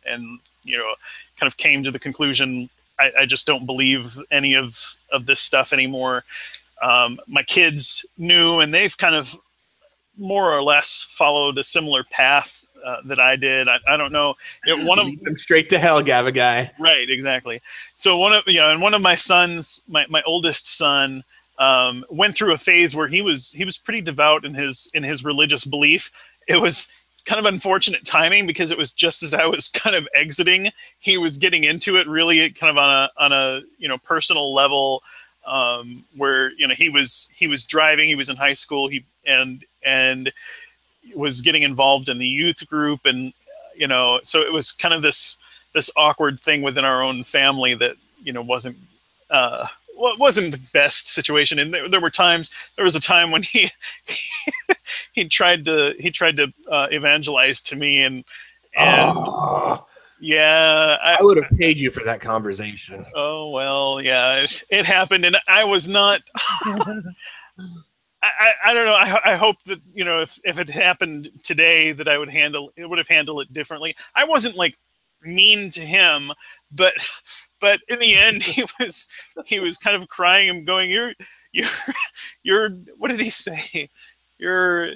kind of came to the conclusion I just don't believe any of this stuff anymore. My kids knew, and they've kind of more or less followed a similar path that I did. I don't know. One of them straight to hell, Gabagai. Right, exactly. So one of my sons, my oldest son, went through a phase where he was pretty devout in his religious belief. It was kind of unfortunate timing because it was just as I was kind of exiting, he was getting into it really kind of on a personal level, where he was driving, he was in high school, and was getting involved in the youth group, and so it was kind of this awkward thing within our own family that wasn't the best situation. And there was a time when he tried to evangelize to me, and yeah, I would have paid you for that conversation. Oh well, yeah, it happened, and I was not. I don't know. I hope that if it happened today that I would have handled it differently. I wasn't like mean to him, but in the end he was kind of crying and going, you're what did he say? You're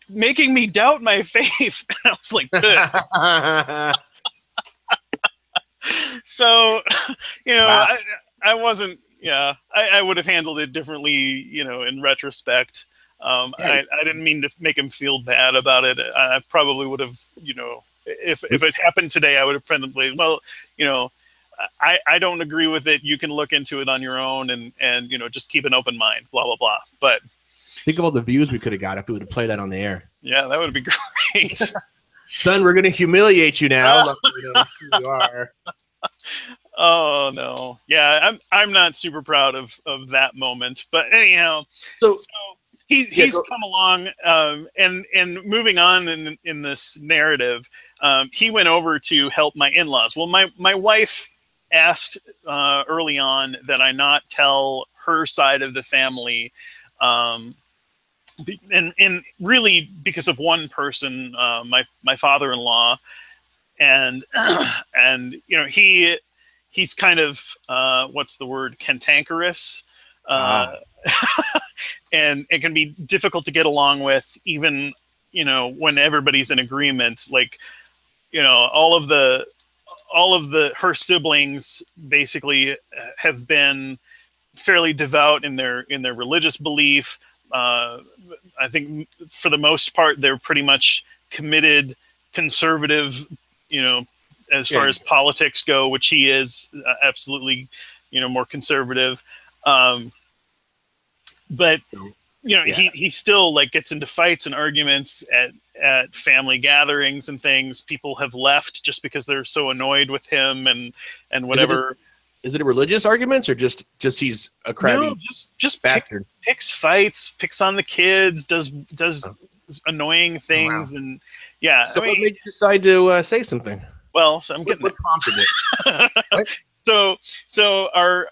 making me doubt my faith. And I was like, good. So wow. I wasn't. Yeah, I would have handled it differently, in retrospect. I didn't mean to make him feel bad about it. I probably would have, if it happened today, I would have probably, well, I don't agree with it. You can look into it on your own and just keep an open mind, blah, blah, blah. But think of all the views we could have got if we would have played that on the air. Yeah, that would be great. Son, we're going to humiliate you now. Luckily, who you are. Oh no, yeah, I'm not super proud of that moment, but anyhow, so he's come along, and moving on in this narrative. He went over to help my in-laws. Well, my wife asked early on that I not tell her side of the family, and really because of one person, my father-in-law, and you know, he's kind of what's the word, cantankerous. And it can be difficult to get along with, even, you know, when everybody's in agreement. Like, you know, all of her siblings basically have been fairly devout in their religious belief. I think for the most part, they're pretty much committed conservative, you know, as far as politics go, which he is absolutely, you know, more conservative. But you know, he still like gets into fights and arguments at family gatherings and things. People have left just because they're so annoyed with him and whatever. Is it a religious arguments or just he's a crabby? No, just bastard. Picks fights, picks on the kids, does annoying things, and yeah. So what made you decide to say something? Well, so I'm getting what prompted it. What? So our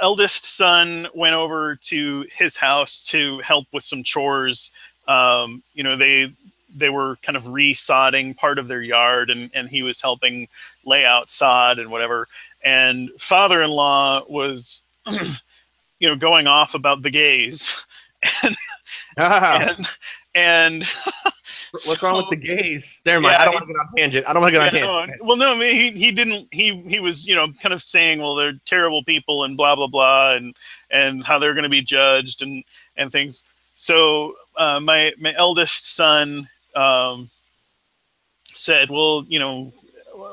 eldest son went over to his house to help with some chores. You know, they were kind of resodding part of their yard, and he was helping lay out sod and whatever. And father-in-law was, you know, going off about the gays, and what's wrong with the gays? Never mind. I don't want to get on tangent. I don't want to get on tangent. No, well, no, I mean, he didn't. He was, you know, kind of saying, well, they're terrible people and blah blah blah, and how they're going to be judged and things. So my eldest son said, well, you know,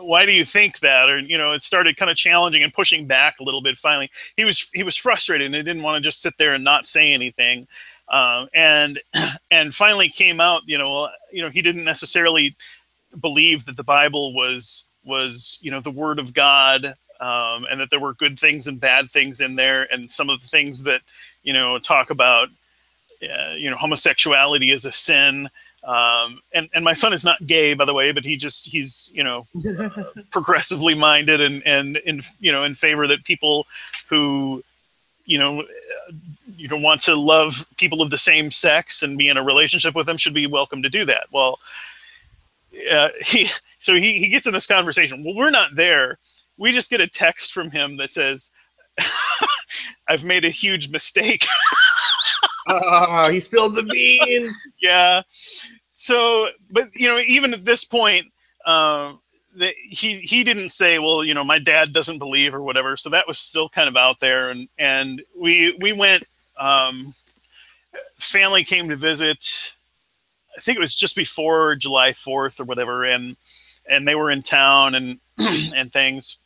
why do you think that? Or, you know, it started kind of challenging and pushing back a little bit. Finally, he was frustrated and he didn't want to just sit there and not say anything. And finally came out, you know, he didn't necessarily believe that the Bible was, you know, the word of God, and that there were good things and bad things in there. And some of the things that, you know, talk about, you know, homosexuality is a sin. And my son is not gay, by the way, but he's, you know, progressively minded and in, you know, in favor that people who, you know, you don't want to love people of the same sex and be in a relationship with them should be welcome to do that. Well, he gets in this conversation. Well, we're not there. We just get a text from him that says, I've made a huge mistake. Oh, he spilled the beans. Yeah. So, but, you know, even at this point, he didn't say, well, you know, my dad doesn't believe or whatever. So that was still kind of out there. And we went, family came to visit. I think it was just before July 4th or whatever. And they were in town and, things.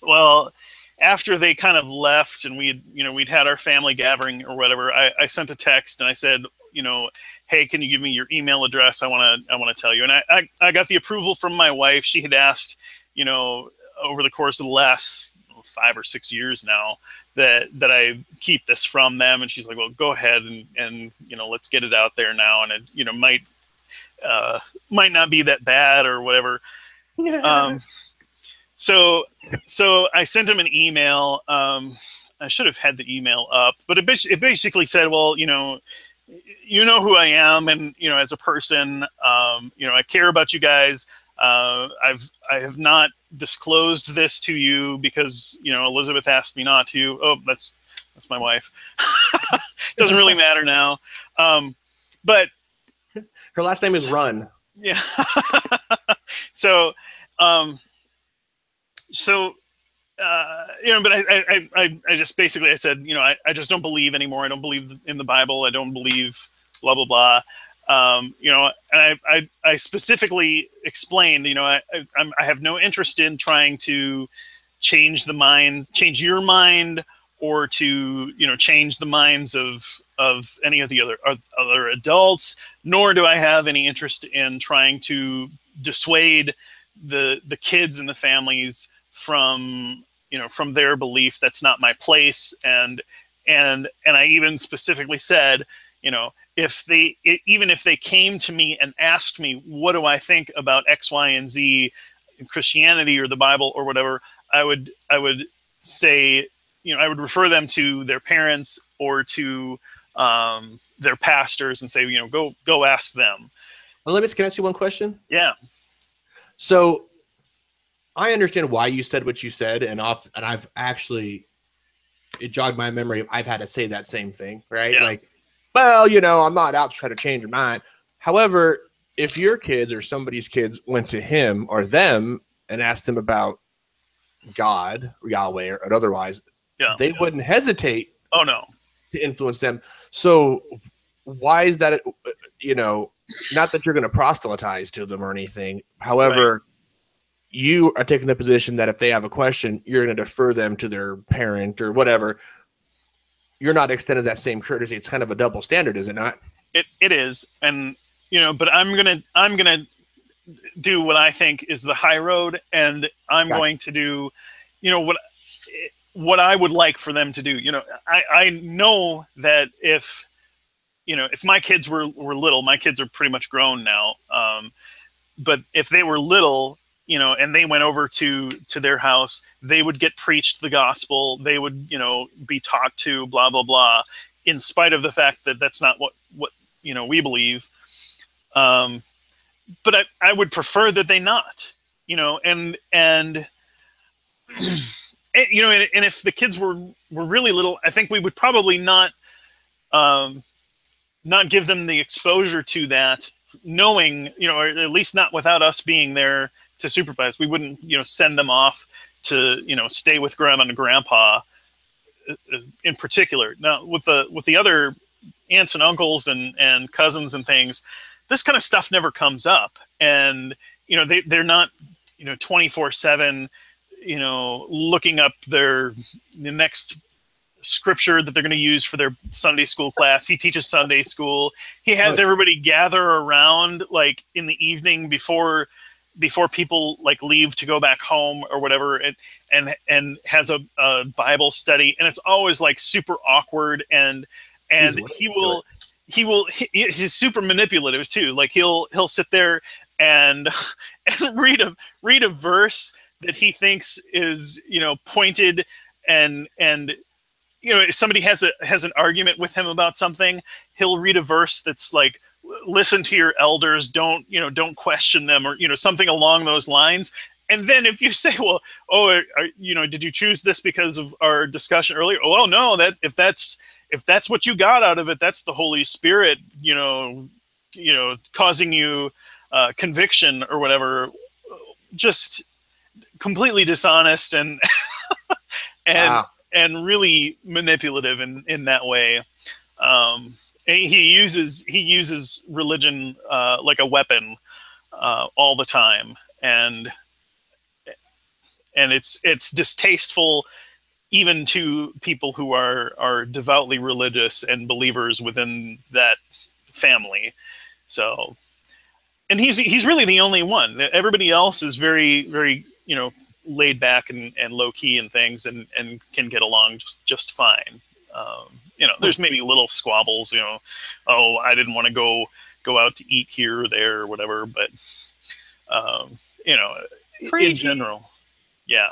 Well, after they kind of left and we'd had our family gathering or whatever, I sent a text and I said, you know, hey, can you give me your email address? I want to tell you. And I got the approval from my wife. She had asked, you know, over the course of the last 5 or 6 years now that I keep this from them. And she's like, well, go ahead and, you know, let's get it out there now. And it, you know, might not be that bad or whatever. So I sent him an email. I should have had the email up, but it basically said, well, you know who I am, and, you know, as a person, you know, I care about you guys. I have not disclosed this to you because, you know, Elizabeth asked me not to. Oh, that's my wife. Doesn't really matter now. But her last name is Run. Yeah. So, you know, but I just basically, I said, you know, I just don't believe anymore. I don't believe in the Bible. I don't believe blah, blah, blah. You know, and I specifically explained, you know, I have no interest in trying to change your mind, or to, you know, change the minds of any of the other adults, nor do I have any interest in trying to dissuade the kids and the families from, you know, from their belief. That's not my place. And and I even specifically said, even if they came to me and asked me, what do I think about X, Y, and Z, Christianity or the Bible or whatever, I would say, I would refer them to their parents or to their pastors and say, go ask them. Well, can I ask you one question? Yeah. So I understand why you said what you said, and I've actually, it jogged my memory. I've had to say that same thing, right? Yeah. Like, well, I'm not out to try to change your mind. However, if your kids or somebody's kids went to him or them and asked them about God, or Yahweh, or otherwise, they wouldn't hesitate. Oh no, to influence them. So why is that? Not that you're going to proselytize to them or anything. However, you are taking the position that if they have a question, you're going to defer them to their parent or whatever. You're not extending that same courtesy. It's kind of a double standard, is it not? It is, and but I'm gonna do what I think is the high road, and I'm going to do, what I would like for them to do. I know that if my kids were little, my kids are pretty much grown now. But if they were little, and they went over to their house, they would get preached the gospel. They would, be talked to, blah, blah, blah, in spite of the fact that that's not what we believe. But I would prefer that they not, and and if the kids were really little, I think we would probably not give them the exposure to that, knowing, or at least not without us being there to supervise. We wouldn't, send them off to, stay with grandma and grandpa in particular. Now, with the other aunts and uncles and cousins and things, this kind of stuff never comes up. And, they're not, 24/7, looking up the next scripture that they're going to use for their Sunday school class. He teaches Sunday school. He has everybody gather around like in the evening before people like leave to go back home or whatever, and has a Bible study, and it's always like super awkward, and he's super manipulative too. Like he'll sit there and read a verse that he thinks is pointed, and if somebody has an argument with him about something, he'll read a verse that's like, listen to your elders, don't question them, or something along those lines. And then if you say, well, did you choose this because of our discussion earlier? Oh, well, no, if that's what you got out of it, that's the Holy Spirit, causing you conviction or whatever. Just completely dishonest and Wow. and really manipulative in that way. He uses religion like a weapon all the time, and it's distasteful even to people who are devoutly religious and believers within that family. So, and he's really the only one. Everybody else is very, very, laid back and low key and things, and can get along just fine. There's maybe little squabbles, oh, I didn't want to go out to eat here or there or whatever, but in general, yeah.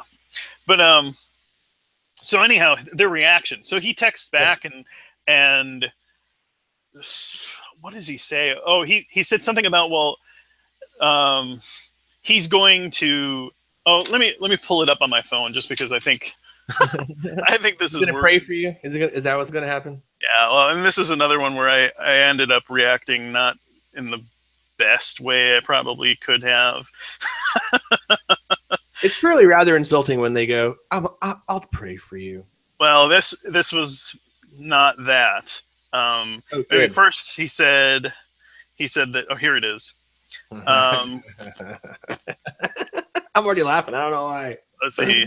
But so anyhow, their reaction. So he texts back, and what does he say? Oh, he said something about, well, he's going to. Oh, let me pull it up on my phone, just because I think this is. Gonna pray for you. Is that what's gonna happen? Yeah. Well, and this is another one where I ended up reacting not in the best way I probably could have. It's really rather insulting when they go, "I'll pray for you." Well, this was not that. First he said that. Oh, here it is. I'm already laughing. I don't know why. Let's see.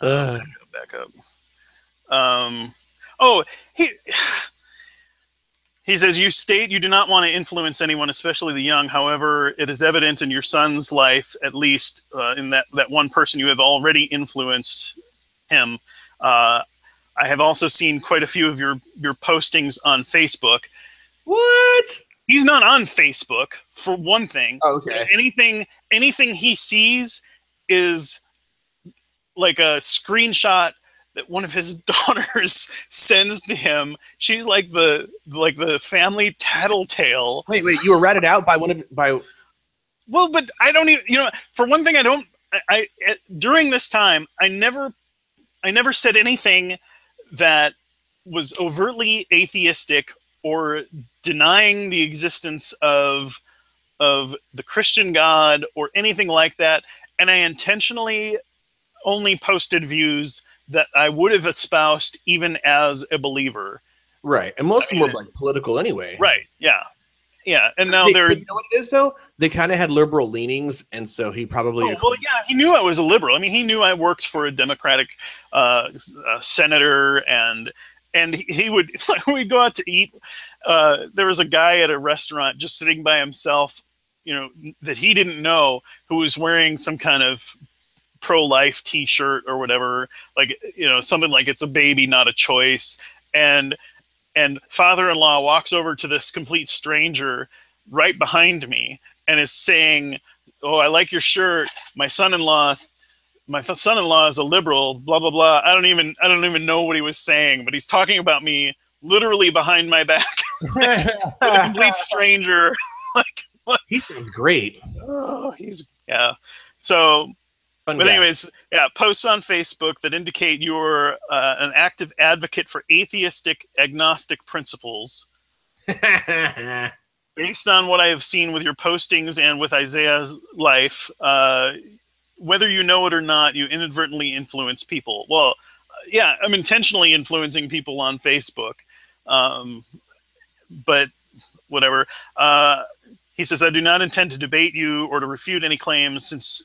Back up. He says, you state you do not want to influence anyone, especially the young. However, it is evident in your son's life, at least in that one person you have already influenced him. I have also seen quite a few of your postings on Facebook. What? He's not on Facebook, for one thing. Oh, okay. Anything he sees is like a screenshot that one of his daughters sends to him. She's like the family tattletale. Wait, you were ratted out by Well, but I don't even, for one thing, I during this time, I never said anything that was overtly atheistic or denying the existence of the Christian God or anything like that. And I intentionally only posted views that I would have espoused even as a believer. Right. And most of them were like political anyway. Right. Yeah. Yeah. And now they're... You know what it is, though? They kind of had liberal leanings, and so he probably... Oh, well, yeah, he knew I was a liberal. I mean, he knew I worked for a Democratic senator, and he would... When we'd go out to eat, there was a guy at a restaurant just sitting by himself, that he didn't know, who was wearing some kind of pro-life T-shirt or whatever, like, something like "It's a baby, not a choice," and father-in-law walks over to this complete stranger right behind me and is saying, "Oh, I like your shirt. My son-in-law is a liberal, blah, blah, blah." I don't even know what he was saying, but he's talking about me literally behind my back with a complete stranger. Like, what? He sounds great. Oh, yeah. So, Fun but guy. anyways, yeah, posts on Facebook that indicate you're an active advocate for atheistic, agnostic principles. Based on what I have seen with your postings and with Isaiah's life, whether you know it or not, you inadvertently influence people. Well, yeah, I'm intentionally influencing people on Facebook, but whatever. He says, "I do not intend to debate you or to refute any claims, since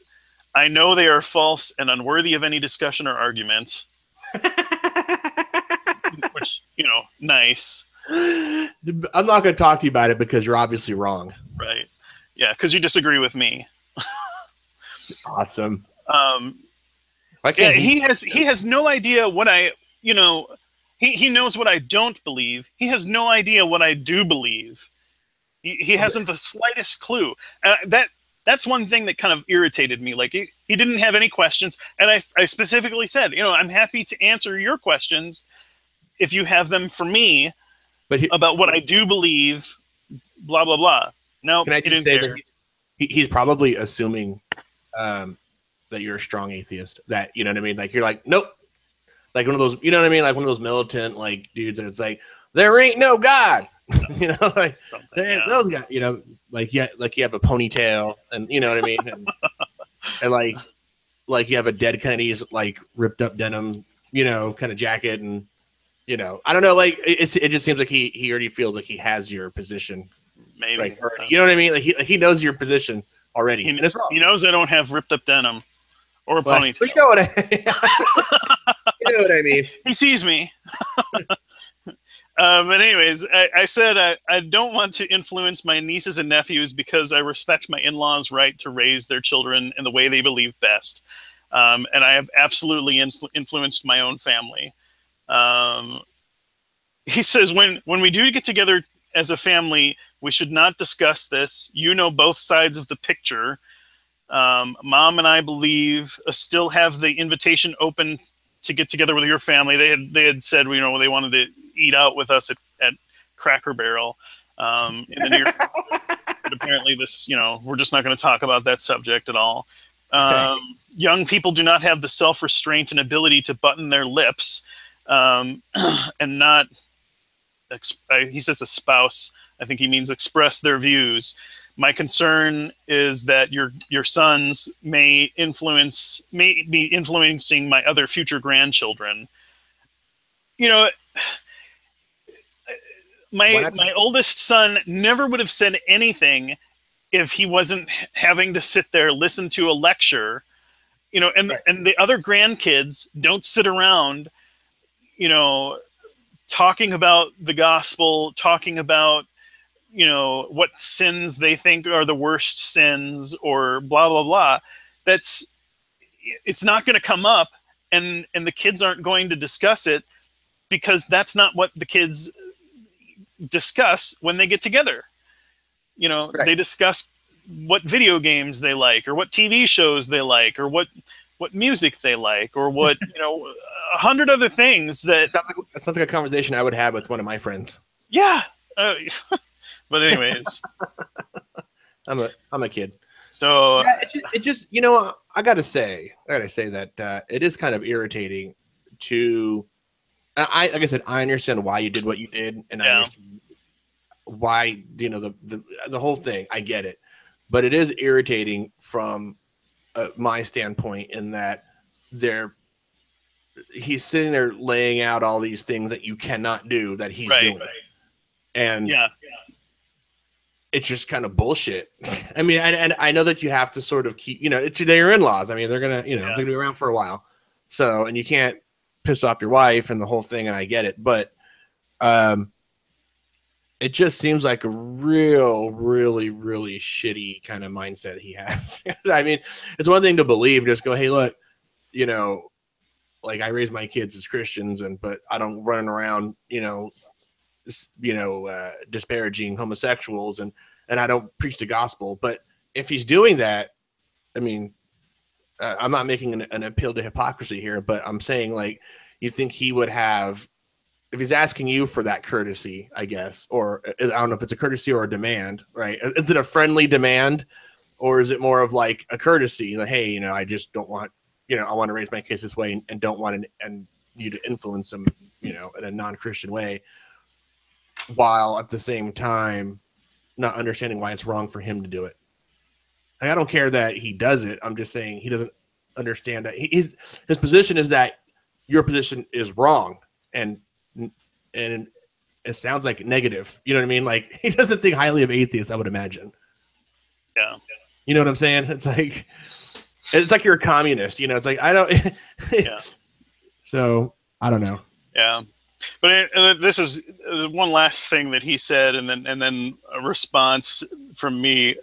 I know they are false and unworthy of any discussion or argument." Which, nice. I'm not going to talk to you about it because you're obviously wrong. Right. Yeah, because you disagree with me. Awesome. Yeah, he has no idea what he knows what I don't believe. He has no idea what I do believe. He hasn't the slightest clue. That's one thing that kind of irritated me. Like, he didn't have any questions. And I specifically said, I'm happy to answer your questions if you have them for me, but about what I do believe, blah, blah, blah. No, can I just say that he's probably assuming that you're a strong atheist. That, you know what I mean? Like, you're like, nope. Like one of those, you know what I mean? Like one of those militant, like, dudes, and it's like, there ain't no God. Like those guys, like you have a ponytail, and you know what I mean, and like you have a dead Kennedy's like ripped up denim, kind of jacket, and I don't know, like it just seems like he already feels like he has your position, maybe. Like, you know what I mean? Like he knows your position already. And it's wrong. He knows I don't have ripped up denim or a ponytail. You know what I mean? He sees me. But anyways, I said I don't want to influence my nieces and nephews because I respect my in-laws' right to raise their children in the way they believe best. And I have absolutely influenced my own family. He says, when we do get together as a family, we should not discuss this. You know both sides of the picture. Mom and I believe still have the invitation open to get together with your family. They had said, they wanted to eat out with us at Cracker Barrel in the near future. But apparently this, we're just not going to talk about that subject at all. Young people do not have the self-restraint and ability to button their lips and not, he says espouse, I think he means express their views. My concern is that your sons may be influencing my other future grandchildren. My oldest son never would have said anything if he wasn't having to sit there, listen to a lecture, and the other grandkids don't sit around, talking about the gospel, talking about, what sins they think are the worst sins or blah, blah, blah. It's not going to come up, and the kids aren't going to discuss it because that's not what the kids discuss when they get together. You know, Right. they discuss what video games they like, or what TV shows they like, or what music they like, or what, you know, 100 other things that That sounds like a conversation I would have with one of my friends. yeah. But anyways, I'm a kid. so Yeah, it just you know, I gotta say that it is kind of irritating to. Like I said, I understand why you did what you did, and I yeah, understand why, you know, the whole thing. I get it, but it is irritating from my standpoint in that he's sitting there laying out all these things that you cannot do that he's right, doing, and yeah, it's just kind of bullshit. I mean, and I know that you have to sort of keep, you know, it's their in-laws. I mean, they're gonna, you know, yeah. they're gonna be around for a while, so, and you can't piss off your wife and the whole thing, and I get it, but it just seems like a really shitty kind of mindset he has. I mean, it's one thing to believe, just go, hey, look, you know, like I raise my kids as Christians, but I don't run around, disparaging homosexuals, and I don't preach the gospel. But if he's doing that, I mean, I'm not making an appeal to hypocrisy here, but I'm saying, like, you think he would have, if he's asking you for that courtesy, I guess, or I don't know if it's a courtesy or a demand, right? Is it a friendly demand, or is it more of like a courtesy? Like, hey, you know, I just don't want, you know, I want to raise my kids this way, and don't want and you to influence them, you know, in a non-Christian way, while at the same time not understanding why it's wrong for him to do it. Like, I don't care that he does it. I'm just saying he doesn't understand that his position is that your position is wrong, and it sounds like negative. You know what I mean? Like, he doesn't think highly of atheists, I would imagine. Yeah. You know what I'm saying? It's like you're a communist. You know, it's like, I don't. Yeah. So I don't know. Yeah. But this is one last thing that he said, and then a response from me.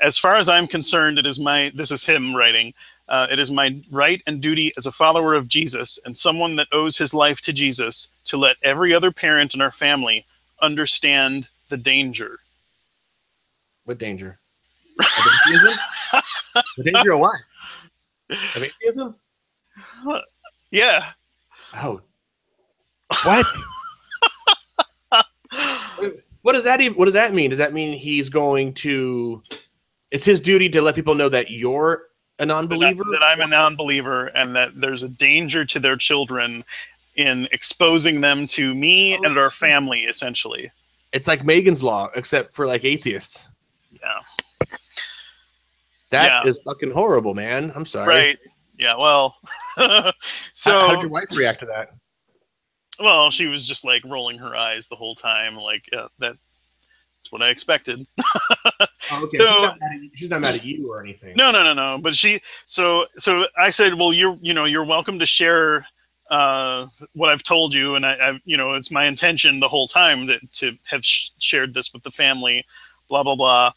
As far as I'm concerned, this is him writing. It is my right and duty as a follower of Jesus and someone that owes his life to Jesus to let every other parent in our family understand the danger. What danger? Of atheism? The danger of what? Of atheism? Yeah. Oh. What? What does that mean? Does that mean he's going to? It's his duty to let people know that you're a non-believer? That I'm a non-believer, and that there's a danger to their children in exposing them to me and our family, essentially. It's like Megan's Law, except for like atheists. Yeah. That is fucking horrible, man. I'm sorry. Right. Yeah, well. So how did your wife react to that? Well, she was just like rolling her eyes the whole time, like, yeah, that's what I expected. Oh, okay. So, she's not mad at you or anything. No. But so I said, well, you're welcome to share what I've told you, and I it's my intention the whole time to have shared this with the family, blah blah blah.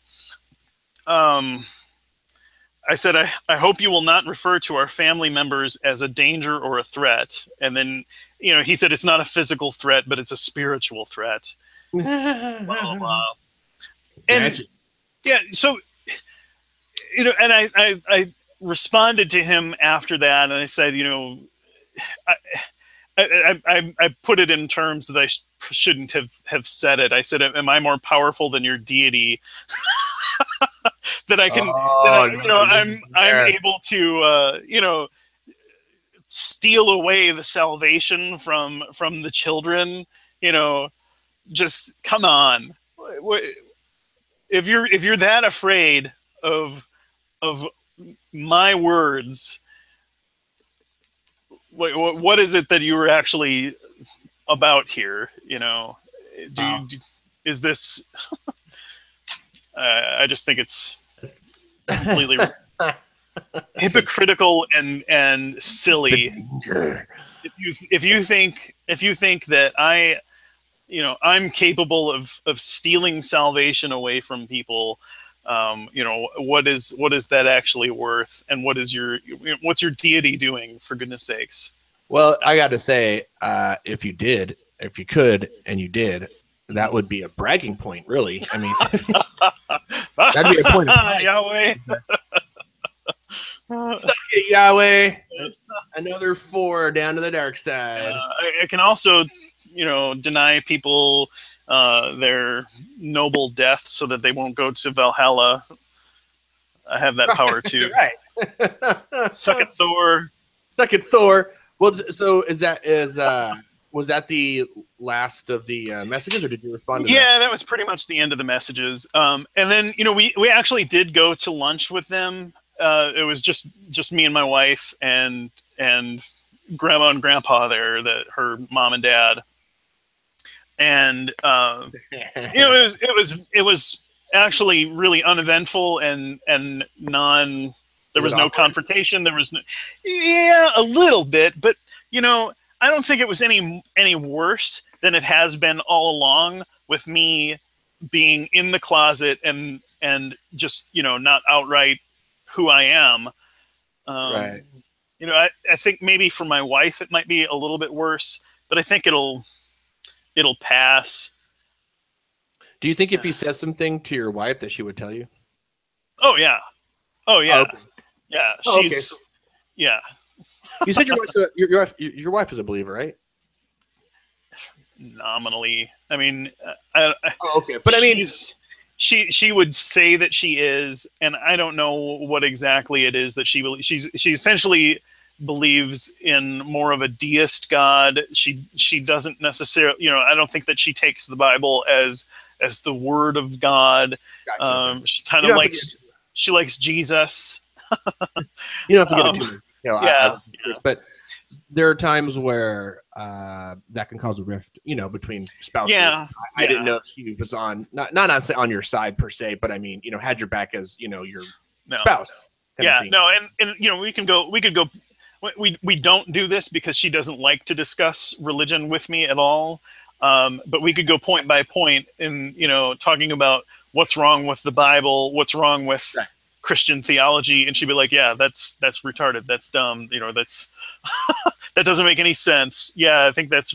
I said, I hope you will not refer to our family members as a danger or a threat. And then, he said it's not a physical threat, but it's a spiritual threat. Blah blah blah. And yeah, so and I responded to him after that, and I said, I put it in terms that I shouldn't have said it. I said, am I more powerful than your deity? That I can, I'm able to, steal away the salvation from the children. Just come on. If you're that afraid of my words, what is it that you were actually about here? Is this? I just think it's completely hypocritical and silly. If you think that I'm capable of stealing salvation away from people, what is that actually worth, and what's your deity doing, for goodness sakes? Well, I got to say, if you could, and you did, that would be a bragging point, really. I mean, that'd be a point of pride. Yahweh. Suck it, Yahweh. Another 4 down to the dark side. I can also, deny people their noble death so that they won't go to Valhalla. I have that power too. Right. Suck it, Thor. Suck it, Thor. Well, so was that the last of the messages, or did you respond to that? That was pretty much the end of the messages. And then, we actually did go to lunch with them. It was just me and my wife and grandma and grandpa there, her mom and dad. And, it was actually really uneventful and there was no confrontation. There was a little bit, but I don't think it was any worse than it has been all along, with me being in the closet and just, not outright who I am. Right. I think maybe for my wife it might be a little bit worse, but I think it'll pass. Do you think if he says something to your wife that she would tell you? Oh yeah. Oh yeah. Okay. Yeah. She's yeah. You said your wife is a believer, right? Nominally. I mean, okay. But I mean, she would say that she is, and I don't know what exactly it is that she believes. She essentially believes in more of a deist God. She doesn't necessarily, I don't think that she takes the Bible as the word of God. Gotcha. She kind of she likes Jesus. You don't have to get into it. Yeah. But there are times where that can cause a rift, between spouses. Yeah. I didn't know if she was not on your side per se, but I mean, had your back as, your spouse. Yeah. No. And we could go. We don't do this because she doesn't like to discuss religion with me at all. But we could go point by point in, talking about what's wrong with the Bible, what's wrong with Christian theology, and she'd be like, "Yeah, that's retarded. That's dumb. That's that doesn't make any sense. Yeah, I think that's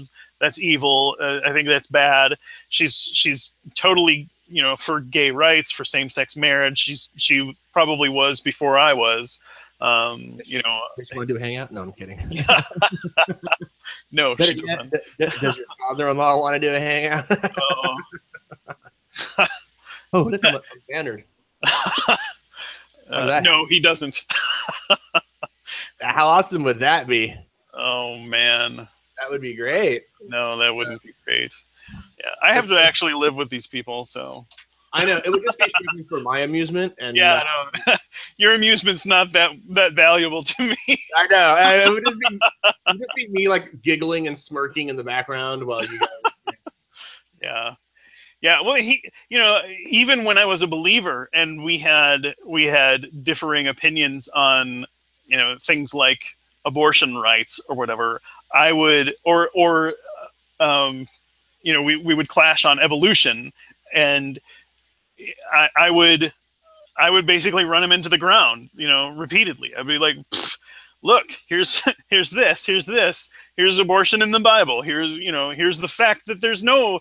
evil. I think that's bad." She's totally, for gay rights, for same-sex marriage. She probably was before I was. Does she want to do a hangout? No, I'm kidding. No, she doesn't. Does your father-in-law want to do a hangout? Oh, look, I'm bannered. No, he doesn't. How awesome would that be? Oh man, that would be great. No, that wouldn't be great. Yeah, I have to actually live with these people, so I know it would just be strictly for my amusement. And yeah, no, your amusement's not that valuable to me. I know. It would just be me like giggling and smirking in the background while you guys. Yeah. Yeah, well, even when I was a believer and we had differing opinions on, things like abortion rights or whatever, I would, we would clash on evolution, and I would basically run him into the ground, repeatedly. I'd be like, look, here's this, here's abortion in the Bible. Here's the fact that there's no,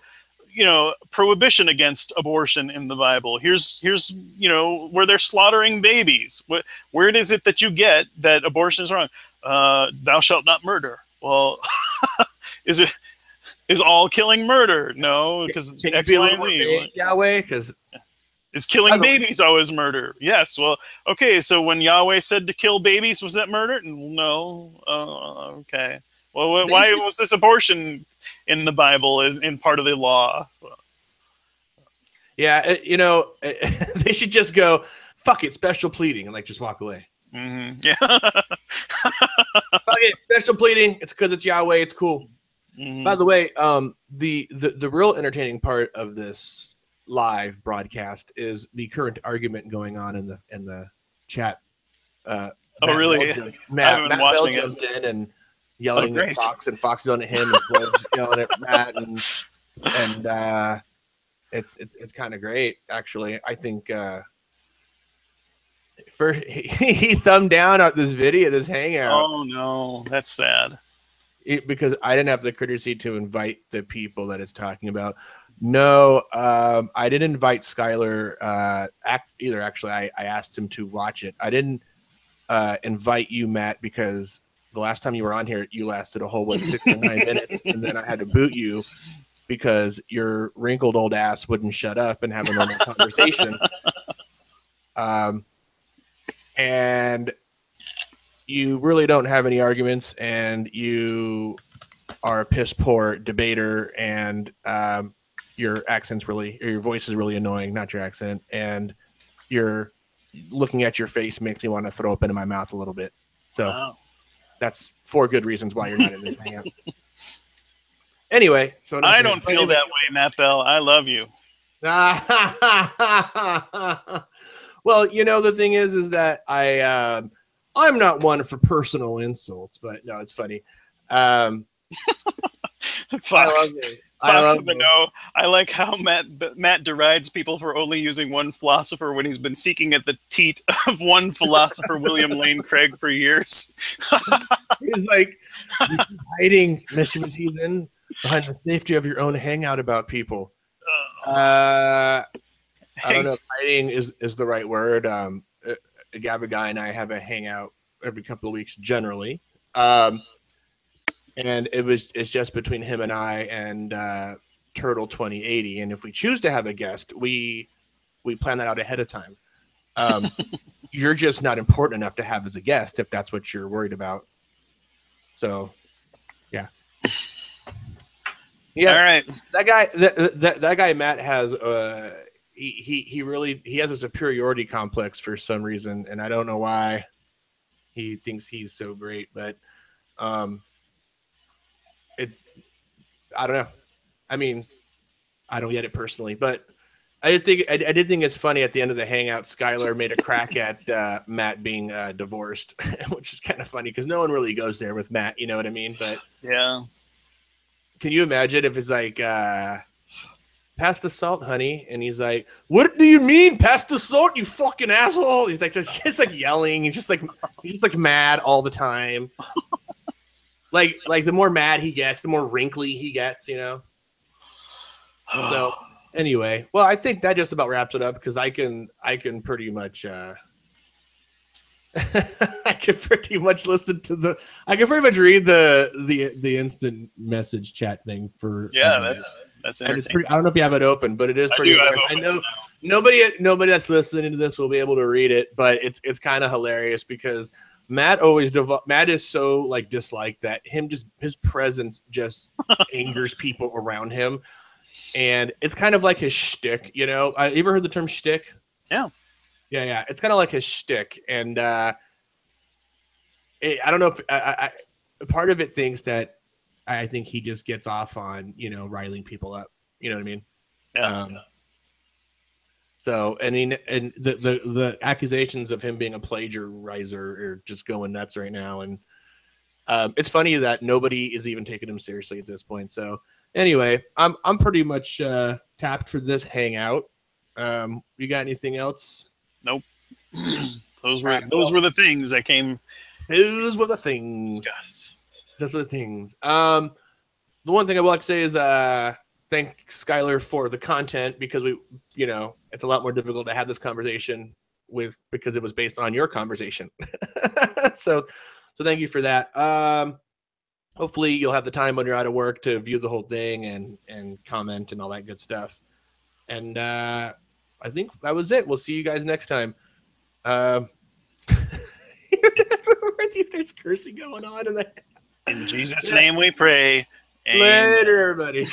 prohibition against abortion in the Bible. Here's where they're slaughtering babies. Where is it that you get that abortion is wrong? Thou shalt not murder. Well, is all killing murder? No, because Yahweh, because is killing babies always murder? Yes. Well, okay. So when Yahweh said to kill babies, was that murder? No. Okay. Well, why was this abortion in the Bible as in part of the law? Yeah, they should just go, fuck it, special pleading, and just walk away. Mm-hmm. Yeah. Fuck it, special pleading. It's because it's Yahweh. It's cool. Mm-hmm. By the way, the real entertaining part of this live broadcast is the current argument going on in the chat. Oh, really? Matt Bell jumped in and yelling at Fox, and Fox yelling at him, and Floyd's yelling at Matt, and it's kind of great, actually. I think first he thumbed down at this video, this hangout. Oh no, that's sad. because I didn't have the courtesy to invite the people that it's talking about. No, I didn't invite Skylar either. Actually, I asked him to watch it. I didn't invite you, Matt, because the last time you were on here, you lasted a whole 6 or 9 minutes, and then I had to boot you because your wrinkled old ass wouldn't shut up and have a normal conversation. And you really don't have any arguments, and you are a piss poor debater, and your accent's really, or your voice is really annoying, not your accent, and you're looking at your face makes me want to throw up into my mouth a little bit. So Wow. That's 4 good reasons why you're not in this hangout. Anyway, so I don't feel that way, Matt Bell. I love you. Well, you know, the thing is that I'm not one for personal insults, but no, it's funny. Fox of the know. I like how Matt derides people for only using one philosopher when he's been seeking at the teat of one philosopher, William Lane Craig, for years. He's like, you keep hiding, mischievous heathen, behind the safety of your own hangout about people. I don't know if hiding is the right word. Gabba Guy and I have a hangout every couple of weeks generally. And it's just between him and I and Turtle 2080. And if we choose to have a guest, we plan that out ahead of time. You're just not important enough to have as a guest if that's what you're worried about. So, yeah. Yeah. All right. That guy, that guy Matt has he has a superiority complex for some reason, and I don't know why he thinks he's so great, but I don't know. I mean, I don't get it personally, but I did think it's funny at the end of the hangout, Skylar made a crack at Matt being divorced, which is kind of funny because no one really goes there with Matt, you know what I mean? But yeah, can you imagine if it's like pass the salt, honey, and he's like, "What do you mean, pass the salt, you fucking asshole?" He's like just like yelling, he's just like mad all the time. Like the more mad he gets, the more wrinkly he gets, you know. So anyway, well, I think that just about wraps it up because I can pretty much I can pretty much listen to I can pretty much read the instant message chat thing for that's entertaining. I don't know if you have it open, but it is pretty. I know nobody that's listening to this will be able to read it, but it's kind of hilarious because Matt is so like disliked that his presence just angers people around him, and it's kind of like his shtick. You know, you ever heard the term shtick? Yeah. Yeah. It's kind of like his shtick, and I don't know if part of it thinks that I think he just gets off on, you know, riling people up. You know what I mean? Yeah. So, and the accusations of him being a plagiarizer are just going nuts right now, and it's funny that nobody is even taking him seriously at this point. So, anyway, I'm pretty much tapped for this hangout. You got anything else? Nope. Those were the things that came. Those were the things. Discuss. Those are the things. The one thing I would like to say is thank Skylar for the content because it's a lot more difficult to have this conversation because it was based on your conversation. So thank you for that. Hopefully you'll have the time when you're out of work to view the whole thing and comment and all that good stuff. And I think that was it. We'll see you guys next time. There's cursing going on in Jesus' name we pray. Later, everybody.